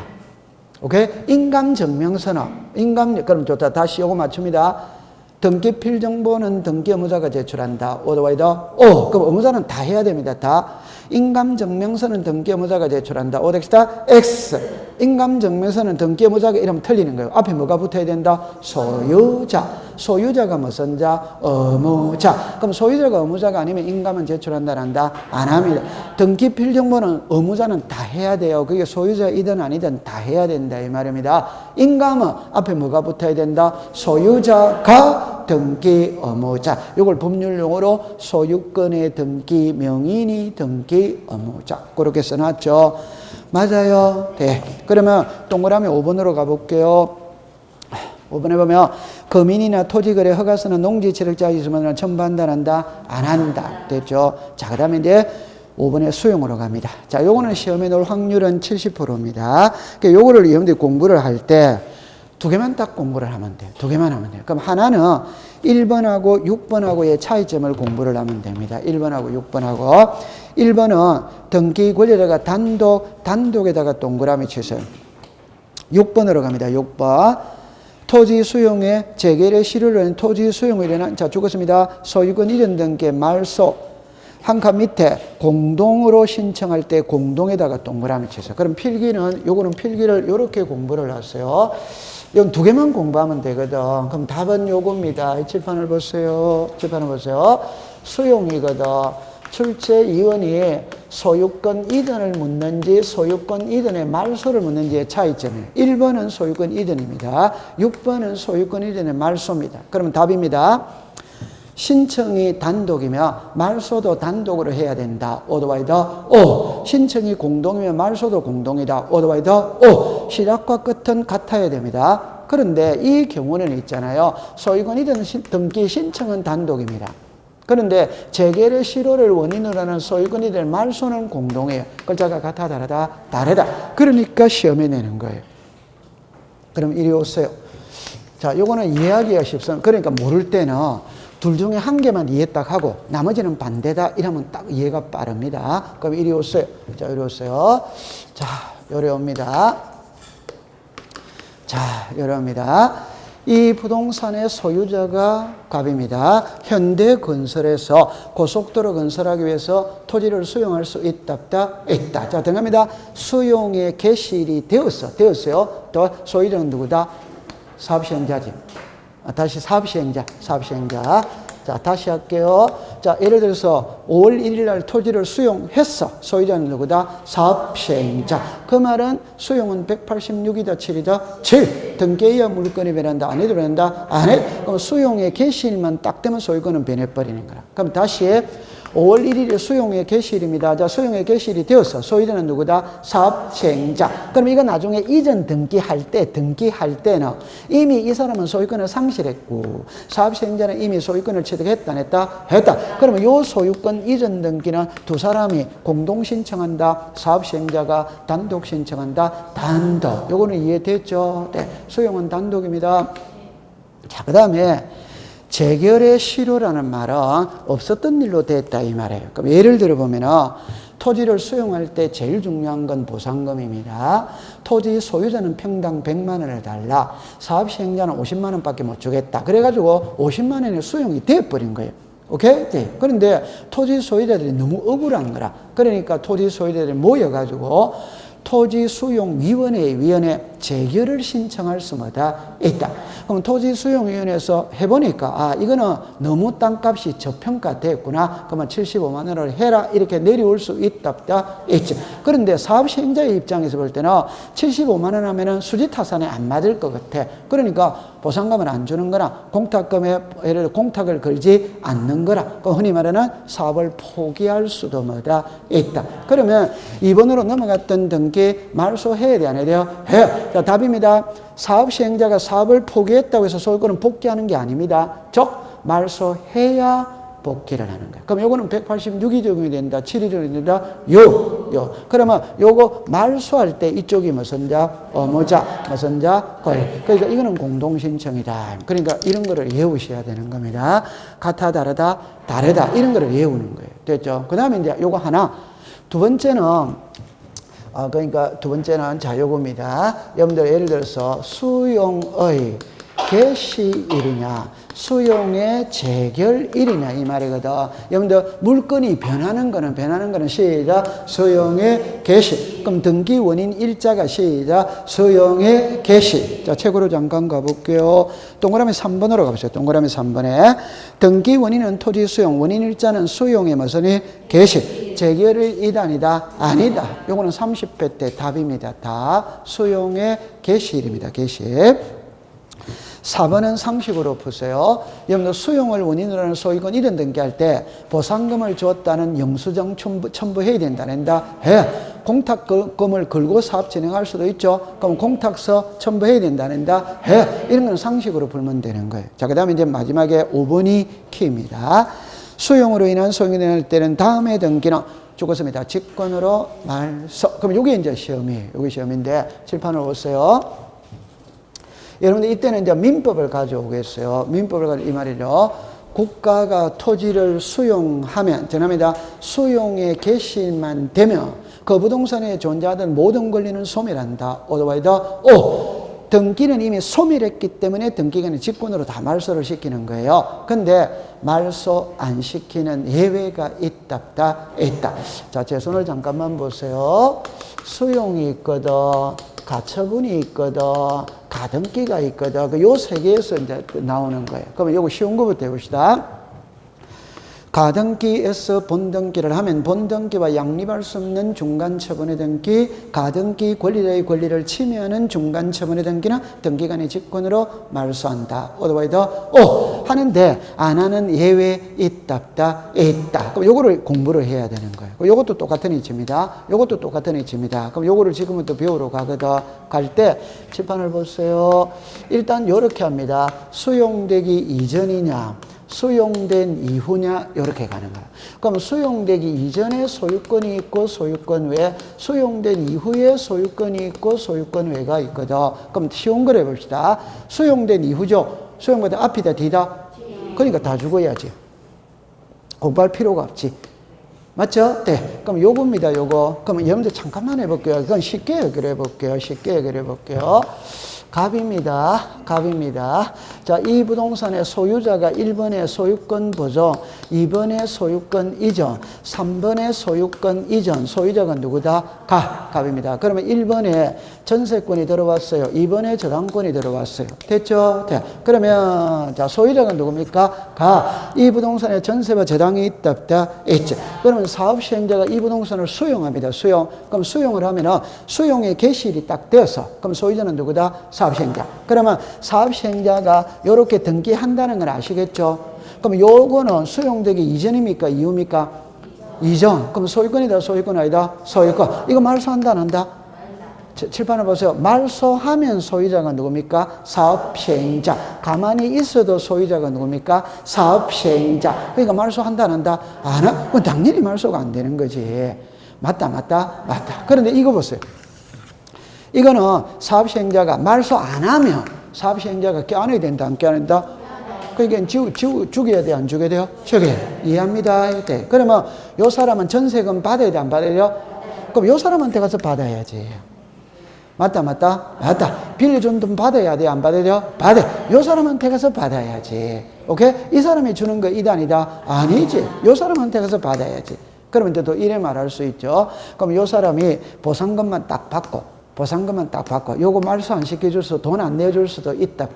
오케이? 인감증명서는 그럼 좋다. 다시 요거 맞춥니다. 등기필 정보는 등기 의무자가 제출한다. 오더와이더? 그럼 의무자는 다 해야 됩니다. 다. 인감증명서는 등기 의무자가 제출한다. 오덱스다? X. 인감 정명사는 등기 의무자가 이러면 틀리는 거예요. 앞에 뭐가 붙어야 된다? 소유자. 소유자가 무슨 자? 의무자. 그럼 소유자가 의무자가 아니면 인감은 제출한다, 한다? 안 합니다. 등기 필정보는 의무자는 다 해야 돼요. 그게 소유자이든 아니든 다 해야 된다, 이 말입니다. 인감은 앞에 뭐가 붙어야 된다? 소유자가 등기 의무자. 이걸 법률용어로 소유권의 등기 명인이 등기 의무자. 그렇게 써놨죠. 맞아요. 네. 그러면 동그라미 5번으로 가볼게요. 5번에 보면 거민이나 토지거래 허가서는 농지 체력자 있으면 첨부한다, 한다? 안 한다. 됐죠? 자, 그 다음에 이제 5번에 수용으로 갑니다. 자, 요거는 시험에 나올 확률은 70%입니다. 그러니까 요거를 여러분들이 공부를 할 때 두 개만 딱 공부를 하면 돼요. 두 개만 하면 돼요. 그럼 하나는 1번하고 6번하고의 차이점을 공부를 하면 됩니다. 1번하고 6번하고. 1번은 등기 권리자가 단독에다가 동그라미 치세요. 6번으로 갑니다. 6번. 토지 수용의 재개의 실효로 하는 토지 수용을 일어난, 자, 죽었습니다. 소유권 이전 등기 말소. 한 칸 밑에 공동으로 신청할 때 공동에다가 동그라미 치세요. 그럼 필기는, 요거는 필기를 요렇게 공부를 하세요. 이건 두 개만 공부하면 되거든. 그럼 답은 요겁니다. 칠판을 보세요. 칠판을 보세요. 수용이거든. 출제 이원이 소유권 이전을 묻는지 소유권 이전의 말소를 묻는지의 차이점이에요. 1번은 소유권 이전입니다. 6번은 소유권 이전의 말소입니다. 그러면 답입니다. 신청이 단독이면 말소도 단독으로 해야 된다. 오토바이더 오. 신청이 공동이면 말소도 공동이다. 오토바이더 오. 시작과 끝은 같아야 됩니다. 그런데 이 경우는 있잖아요. 소유권 이전 등기 신청은 단독입니다. 그런데 재개의 실효를 원인으로 하는 소유권 이전 말소는 공동이에요. 글자가 같아, 다르다? 다르다. 그러니까 시험에 내는 거예요. 그럼 이리 오세요. 자, 요거는 이해하기가 쉽습니다. 그러니까 모를 때는 둘 중에 한 개만 이해 딱 하고 나머지는 반대다 이러면 딱 이해가 빠릅니다. 그럼 이리 오세요. 자, 이리 오세요. 자, 요래 옵니다. 자, 요래 옵니다. 이 부동산의 소유자가 갑입니다. 현대건설에서 고속도로 건설하기 위해서 토지를 수용할 수 있다, 없다? 있다. 자, 등합니다. 수용의 개시일이 되었어요. 또 소유자는 누구다? 사업시행자지. 다시 사업시행자. 자, 다시 할게요. 자, 예를 들어서 5월 1일 날 토지를 수용했어. 소유자는 누구다? 사업시행자. 그 말은 수용은 186이다, 7이다? 7. 등기해야 물건이 변한다. 안 해도 변한다? 안 해. 그럼 수용의 개시일만 딱 되면 소유권은 변해버리는 거라. 그럼 다시 5월 1일이 수용의 개시일입니다. 자, 수용의 개시일이 되었어. 소유자는 누구다? 사업시행자. 그럼 이거 나중에 이전 등기할 때는 이미 이 사람은 소유권을 상실했고 사업시행자는 이미 소유권을 취득했다, 안 했다? 했다. 그러면 요 소유권 이전 등기는 두 사람이 공동 신청한다. 사업시행자가 단독 신청한다. 단독. 요거는 이해됐죠? 네. 수용은 단독입니다. 자, 그 다음에 재결의 실효라는 말은 없었던 일로 됐다 이 말이에요. 그럼 예를 들어 보면은 토지를 수용할 때 제일 중요한 건 보상금입니다. 토지 소유자는 평당 100만 원을 달라. 사업시행자는 50만 원밖에 못 주겠다. 그래가지고 50만 원이 수용이 되어버린 거예요. 오케이? 네. 그런데 토지 소유자들이 너무 억울한 거라. 그러니까 토지 소유자들이 모여가지고 토지수용위원회 재결을 신청할 수마다 있다. 그럼 토지수용위원회에서 해보니까 이거는 너무 땅값이 저평가됐구나. 그러면 75만 원을 해라. 이렇게 내려올 수 있다, 없다? 있죠. 그런데 사업시행자의 입장에서 볼 때는 75만 원 하면은 수지타산에 안 맞을 것 같아. 그러니까 보상금을 안 주는 거나 공탁금에 예를 들어 공탁을 걸지 않는 거라. 흔히 말하는 사업을 포기할 수도 뭐다 있다. 그러면 2번으로 넘어갔던 등기 말소해야 돼, 안 해야 돼요? 해요. 자, 답입니다. 사업시행자가 사업을 포기했다고 해서 소유권은 복귀하는 게 아닙니다. 즉 말소해야 복귀를 하는 거예요. 그럼 요거는 186이 적용이 된다, 7이 적용이 된다, 요. 그러면 요거 말소할 때 이쪽이 무슨 자? 의무자, 무슨 자? 권리. 그러니까 이거는 공동신청이다. 그러니까 이런 거를 외우셔야 되는 겁니다. 같아, 다르다, 다르다. 이런 거를 외우는 거예요. 됐죠? 그 다음에 이제 요거 하나. 두 번째는 그러니까 두 번째는 자, 요겁니다. 여러분들 예를 들어서 수용의 개시일이냐 수용의 재결일이냐 이 말이거든. 여러분들 물건이 변하는 거는 시작 수용의 개시. 그럼 등기 원인 일자가 시작 수용의 개시. 자 책으로 잠깐 가볼게요. 동그라미 3번으로 가보세요. 동그라미 3번에 등기 원인은 토지 수용, 원인 일자는 수용의 무슨 개시. 재결일 이단이다 아니다. 요거는 30회 때 답입니다. 답 수용의 개시일입니다. 개시. 4번은 상식으로 푸세요. 여러분들 수용을 원인으로 하는 소유권 이전 등기할 때 보상금을 주었다는 영수증 첨부해야 된다는다. 해. 공탁금을 걸고 사업 진행할 수도 있죠. 그럼 공탁서 첨부해야 된다는다. 해. 이런 건 상식으로 풀면 되는 거예요. 자, 그 다음에 이제 마지막에 5번이 키입니다. 수용으로 인한 소유권이 될 때는 다음에 등기는 죽었습니다. 직권으로 말소. 그럼 이게 이제 시험이에요. 이게 시험인데 칠판을 보세요. 여러분들 이때는 이제 민법을 가져오겠어요. 민법을 가지고 이 말이죠. 국가가 토지를 수용하면, 전합니다. 수용의 개시만 되면 그 부동산에 존재하던 모든 권리는 소멸한다. 오토바이더 오. 등기는 이미 소멸했기 때문에 등기관이 직권으로 다 말소를 시키는 거예요. 근데 말소 안 시키는 예외가 있다. 자, 제 손을 잠깐만 보세요. 수용이 있거든. 가처분이 있거든. 가등기가 있거든. 요 세 개에서 이제 나오는 거예요. 그러면 요거 쉬운 거부터 해봅시다. 가등기에서 본등기를 하면 본등기와 양립할 수 없는 중간처분의 등기, 가등기 권리자의 권리를 침해하는 중간처분의 등기는 등기관의 직권으로 말소한다. 오토바이더 오 하는데 안 하는 예외 있다. 그럼 요거를 공부를 해야 되는 거예요. 요것도 똑같은 이치입니다. 요것도 똑같은 이치입니다. 그럼 요거를 지금부터 배우러 가거든. 갈 때 칠판을 보세요. 일단 요렇게 합니다. 수용되기 이전이냐 수용된 이후냐 이렇게 가는 거야. 그럼 수용되기 이전에 소유권이 있고 소유권 외, 수용된 이후에 소유권이 있고 소유권 외가 있거든. 그럼 쉬운 걸 해봅시다. 수용된 이후죠. 수용보다 앞이다 뒤다? 그러니까 다 죽어야지. 공부할 필요가 없지. 맞죠? 네. 그럼 요겁니다. 요거. 그럼 여러분들 잠깐만 해볼게요. 그건 쉽게 해결해 볼게요. 갑입니다. 자, 이 부동산의 소유자가 1번의 소유권 보존, 2번의 소유권 이전, 3번의 소유권 이전, 소유자가 누구다? 갑입니다. 그러면 1번에 전세권이 들어왔어요. 2번에 저당권이 들어왔어요. 됐죠? 네. 그러면 자, 소유자가 누굽니까? 이 부동산에 전세와 저당이 있다. 있지. 그러면 사업시행자가 이 부동산을 수용합니다. 수용. 그럼 수용을 하면은 수용의 개시일이 딱 되어서 그럼 소유자는 누구다? 사업시행자. 그러면 사업시행자가 이렇게 등기한다는 걸 아시겠죠? 그럼 요거는 수용되기 이전입니까? 이후입니까? 이전. 그럼 소유권이다? 소유권 아니다? 소유권. 이거 말소한다? 안 한다? 칠판을 보세요. 말소하면 소유자가 누굽니까? 사업시행자. 가만히 있어도 소유자가 누굽니까? 사업시행자. 그러니까 말소한다? 안 한다? 안 하? 그건 당연히 말소가 안 되는 거지. 맞다. 그런데 이거 보세요. 이거는 사업시행자가 말소 안 하면 사업시행자가 껴안아야 된다, 안 껴안아야 된다? 그러니까 죽여야 돼, 안 죽여야 돼요? 죽여야 돼. 이해합니다. 네. 그러면 요 사람은 전세금 받아야 돼, 안 받아야 돼요? 그럼 요 사람한테 가서 받아야지. 맞다. 빌려준 돈 받아야 돼, 안 받아야 돼요? 받아. 요 사람한테 가서 받아야지. 오케이? 이 사람이 주는 거 이단이다? 아니지. 요 사람한테 가서 받아야지. 그러면 또 이래 말할 수 있죠. 그럼 요 사람이 보상금만 딱 받고 요거 말소 안 시켜줘서 돈 안 내줄 수도 있다.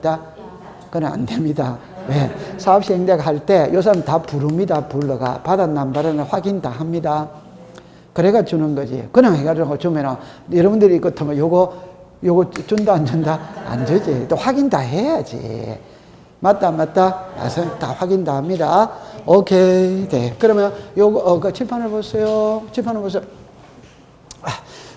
그건 안 됩니다. 왜? 사업시행자가 할 때 요 사람 다 부릅니다. 불러가. 받았나 안 받았나 확인 다 합니다. 그래가 주는 거지. 그냥 해가지고 주면은 여러분들이 그렇다면 요거 준다 안 준다? 안 주지. 또 확인 다 해야지. 맞다. 다 확인 다 합니다. 오케이. 네. 그러면 요거 그 칠판을 보세요.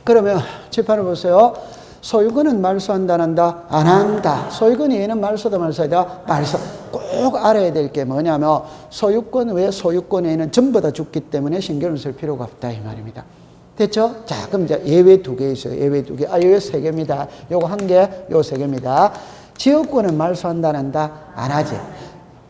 그러면 칠판을 보세요. 소유권은 말소한다, 안 한다? 안 한다. 소유권 외에는 말소다, 말소하다? 말소. 꼭 알아야 될 게 뭐냐면 소유권 외 소유권 외에는 전부 다 죽기 때문에 신경을 쓸 필요가 없다 이 말입니다. 됐죠? 자, 그럼 이제 예외 2개 있어요. 예외 2개. 예외 3개입니다. 요거 1개, 요 3개입니다. 지역권은 말소한다, 안 한다? 안 하지.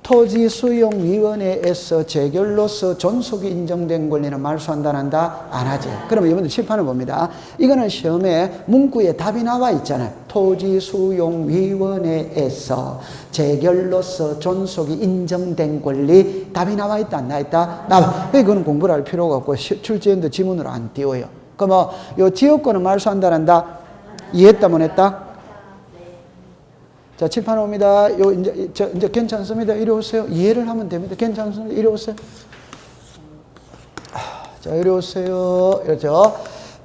토지수용위원회에서 재결로서 존속이 인정된 권리는 말소한다, 안 한다? 안 하지. 그러면 여러분들 칠판을 봅니다. 이거는 시험에 문구에 답이 나와 있잖아요. 토지수용위원회에서 재결로서 존속이 인정된 권리, 답이 나와 있다, 안 나와 있다? 나와. 그거는 공부를 할 필요가 없고 출제연도 지문으로 안 띄워요. 그럼 요 지역권은 말소한다, 안 한다? 이해했다, 못 했다? 자, 칠판 옵니다. 이제 괜찮습니다. 이리 오세요. 이해를 하면 됩니다. 괜찮습니다. 이리 오세요. 자, 이리 오세요. 이렇죠.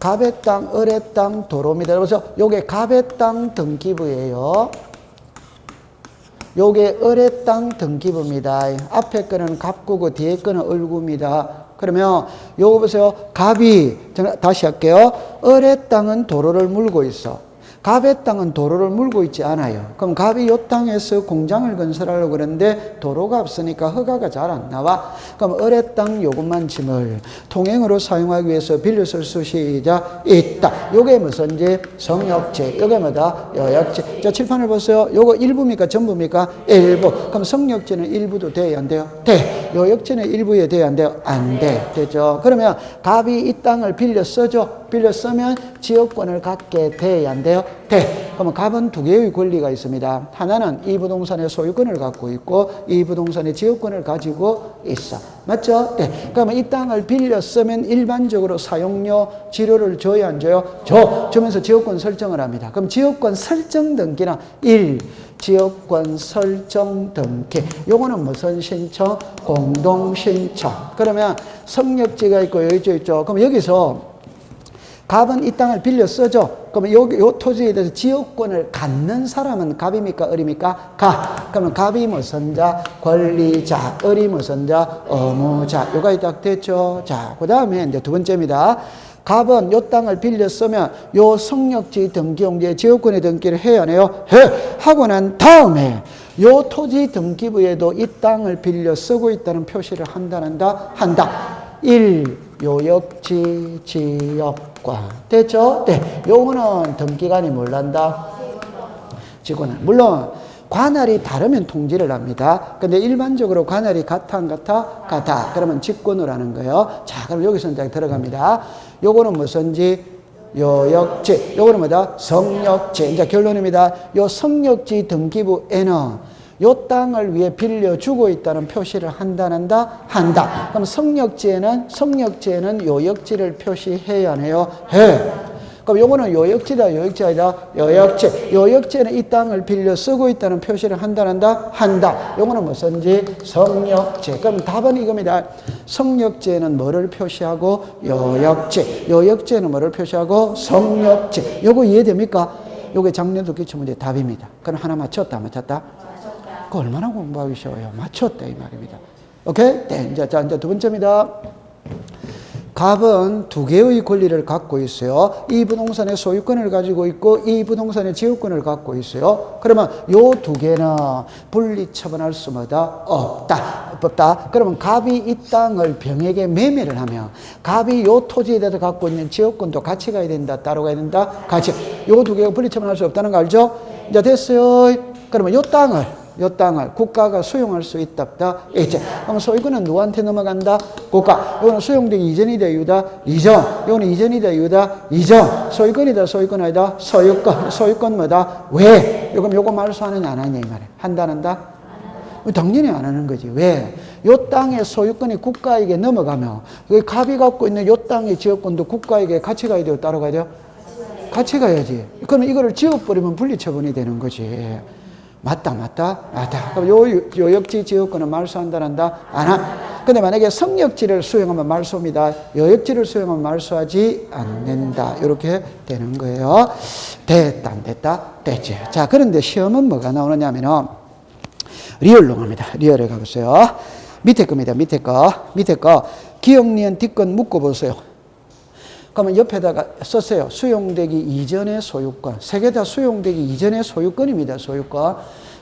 갑의 땅, 을의 땅, 도로입니다. 그래서 요게 갑의 땅 등기부예요. 요게 을의 땅 등기부입니다. 앞에 거는 갑구고 뒤에 거는 을구입니다. 그러면 요거 보세요. 갑이, 다시 할게요. 을의 땅은 도로를 물고 있어. 갑의 땅은 도로를 물고 있지 않아요. 그럼 갑이 이 땅에서 공장을 건설하려고 그러는데 도로가 없으니까 허가가 잘 안 나와. 그럼 을의 땅 요것만 짐을 통행으로 사용하기 위해서 빌려 쓸 수 있다. 요게 무슨지? 성역지. 요게 뭐다? 여역지. 자, 칠판을 보세요. 요거 일부입니까? 전부입니까? 일부. 그럼 성역지는 일부도 돼야 안 돼요? 돼. 요역지는 일부에 돼야 안 돼요? 안 돼. 되죠. 그러면 갑이 이 땅을 빌려 써줘. 빌려 쓰면 지역권을 갖게 돼야 안 돼요? 돼. 그러면 갑은 두 개의 권리가 있습니다. 하나는 이 부동산의 소유권을 갖고 있고 이 부동산의 지역권을 가지고 있어. 맞죠? 네. 그러면 이 땅을 빌려 쓰면 일반적으로 사용료 지료를 줘야 안 줘요? 줘. 주면서 지역권 설정을 합니다. 그럼 지역권 설정 등기는 1. 지역권 설정 등기. 요거는 무슨 신청? 공동 신청. 그러면 성역지가 있고 여기 있죠. 그럼 여기서 갑은 이 땅을 빌려 써줘. 그러면 요 토지에 대해서 지역권을 갖는 사람은 갑입니까? 을입니까? 가. 그러면 갑이 무슨 자? 권리자. 을이 무슨 자? 의무자. 요가 딱 됐죠. 자, 그 다음에 이제 두 번째입니다. 갑은 요 땅을 빌려 쓰면 요 성역지 등기용지에 지역권의 등기를 해야 하네요. 해. 하고 난 다음에 요 토지 등기부에도 이 땅을 빌려 쓰고 있다는 표시를 한다. 한다. 1. 요역지 지역권. 됐죠? 네. 요거는 등기관이 뭘 한다? 지구는. 물론 관할이 다르면 통지를 합니다. 근데 일반적으로 관할이 같아 안 같아? 같아. 그러면 직권을 하는 거예요. 자, 그럼 여기서 이제 들어갑니다. 요거는 무슨지? 요역지. 요거는 뭐다? 성역지. 이제 결론입니다. 요 성역지 등기부에는 요 땅을 위해 빌려주고 있다는 표시를 한다. 한다. 그럼 성역지에는 요역지를 표시해야 하네요. 해. 그럼 요거는 요역지다, 요역지 아니다? 요역지. 요역지에는 이 땅을 빌려 쓰고 있다는 표시를 한다. 한다. 요거는 무슨지? 성역지. 그럼 답은 이겁니다. 성역지에는 뭐를 표시하고? 요역지. 요역지에는 뭐를 표시하고? 성역지. 요거 이해됩니까? 요게 작년도 기출문제 답입니다. 그럼 하나 맞췄다, 맞췄다? 그 얼마나 공부하기 쉬워요. 맞췄다 이 말입니다. 오케이? 네, 이제 두 번째입니다. 갑은 두 개의 권리를 갖고 있어요. 이 부동산의 소유권을 가지고 있고 이 부동산의 지역권을 갖고 있어요. 그러면 요 두 개는 분리 처분할 수마다 없다. 그러면 갑이 이 땅을 병에게 매매를 하면 갑이 요 토지에 대해서 갖고 있는 지역권도 같이 가야 된다. 따로 가야 된다. 같이. 요 두 개가 분리 처분할 수 없다는 거 알죠? 이제 됐어요. 그러면 요 땅을 국가가 수용할 수 있다. 이제 그럼 소유권은 누구한테 넘어간다? 국가. 이거는 수용되기 이전이다, 이후다? 이전. 이거는 이전이다, 이후다? 이전. 소유권이다, 소유권 아니다? 소유권. 소유권 뭐다? 왜? 요거 말소하느냐 안 하냐 이 말이야. 한다? 당연히 안 하는 거지. 왜? 요 땅의 소유권이 국가에게 넘어가면 갑이 갖고 있는 요 땅의 지역권도 국가에게 같이 가야 돼요, 따로 가야 돼요? 같이 가야지. 그러면 이거를 지워버리면 분리처분이 되는 거지. 맞다. 그럼 요역지 지역권은 말소한다, 한다? 안 하. 근데 만약에 성역지를 수용하면 말소입니다. 요역지를 수용하면 말소하지 않는다. 이렇게 되는 거예요. 됐다, 안 됐다? 됐지. 자, 그런데 시험은 뭐가 나오느냐 하면은 리얼로 갑니다. 리얼에 가보세요. 밑에 겁니다. 밑에 거. 기억, 니은, 뒷건 묶어보세요. 그러면 옆에다가 썼어요. 수용되기 이전의 소유권. 세 개 다 수용되기 이전의 소유권입니다.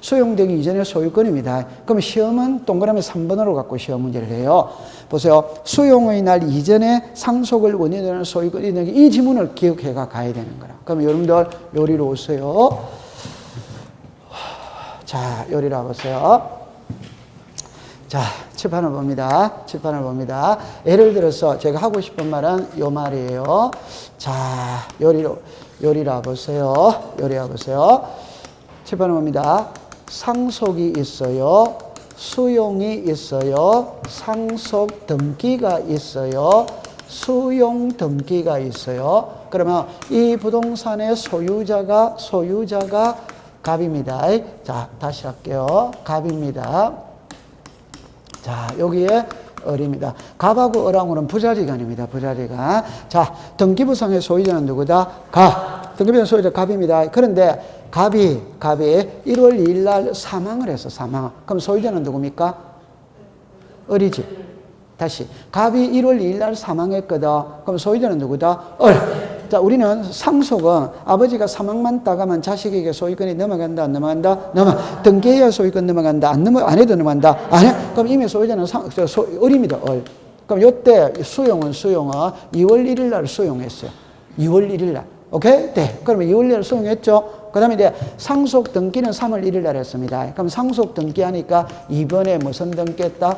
수용되기 이전의 소유권입니다. 그럼 시험은 동그라미 3번으로 갖고 시험 문제를 해요. 보세요. 수용의 날 이전에 상속을 원인하는 소유권이 있는 이 지문을 기억해가 가야 되는 거라. 그럼 여러분들 요리로 오세요. 자, 요리로 와보세요. 자, 칠판을 봅니다. 칠판을 봅니다. 예를 들어서 제가 하고 싶은 말은 요 말이에요. 자, 요리라 보세요. 요리라 보세요. 칠판을 봅니다. 상속이 있어요. 수용이 있어요. 상속 등기가 있어요. 수용 등기가 있어요. 그러면 이 부동산의 소유자가 갑입니다. 자, 다시 할게요. 갑입니다. 자, 여기에 을입니다. 갑하고 을하고는 부자리가 아닙니다. 부자리가. 자, 등기부상의 소유자는 누구다? 갑. 등기부상 소유자 갑입니다. 그런데 갑이 1월 2일 날 사망을 했어. 사망. 그럼 소유자는 누굽니까? 을이지. 다시. 갑이 1월 2일 날 사망했거든. 그럼 소유자는 누구다? 을. 자, 우리는 상속은 아버지가 사망만 따가면 자식에게 소유권이 넘어간다, 안 넘어간다? 등기해야 소유권 넘어간다, 안 해도 넘어간다? 안 해? 그럼 이미 소유자는 을입니다, 을. 그럼 요때 수용은 2월 1일 날 수용했어요. 2월 1일 날. 오케이? 네. 그러면 2월 1일 날 수용했죠? 그 다음에 이제 상속 등기는 3월 1일 날 했습니다. 그럼 상속 등기하니까 이번에 무슨 등기했다?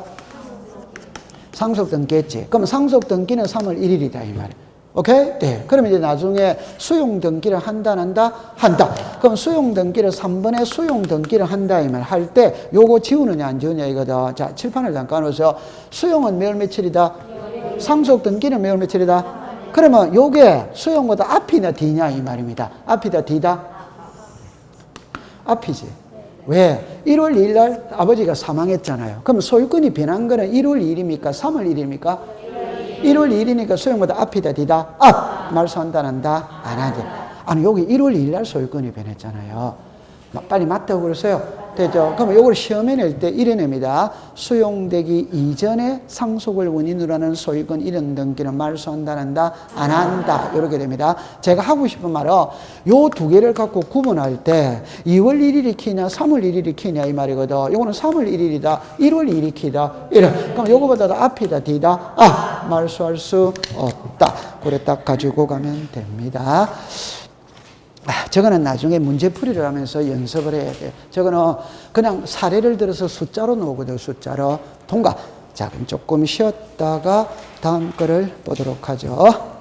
상속 등기했지. 그럼 상속 등기는 3월 1일이다, 이 말이에요. 오케이? 네. 그러면 이제 나중에 수용 등기를 한다, 안 한다? 한다. 그럼 수용 등기를 3번에 수용 등기를 한다, 이 말 할 때 요거 지우느냐, 안 지우느냐 이거다. 자, 칠판을 잠깐 보세요. 수용은 매월 며칠이다? 상속 등기는 매월 며칠이다? 그러면 요게 수용보다 앞이냐, 뒤냐, 이 말입니다. 앞이다, 뒤다? 앞이지. 왜? 1월 2일 날 아버지가 사망했잖아요. 그럼 소유권이 변한 거는 1월 2일입니까? 3월 1일입니까? 1월 2일이니까 수용보다 앞이다, 뒤다? 앞! 말소한다, 안 한다? 안 하지. 아니, 여기 1월 2일 날 소유권이 변했잖아요. 빨리 맞다고 그러세요. 되죠? 그러면 이걸 시험에 낼 때 이래 냅니다. 수용되기 이전에 상속을 원인으로 하는 소유권 이런 등기는 말소한다, 안 한다? 안 한다. 이렇게 됩니다. 제가 하고 싶은 말은 요 두 개를 갖고 구분할 때 2월 1일이 키냐, 3월 1일이 키냐 이 말이거든. 요거는 3월 1일이다, 1월 2일이 키다. 이래. 그럼 요거보다 더 앞이다, 뒤다? 앞! 말소할 수 없다. 그래 딱 가지고 가면 됩니다. 저거는 나중에 문제풀이를 하면서 연습을 해야 돼요. 저거는 그냥 사례를 들어서 숫자로 나오거든요. 숫자로. 통과. 자, 그럼 조금 쉬었다가 다음 거를 보도록 하죠.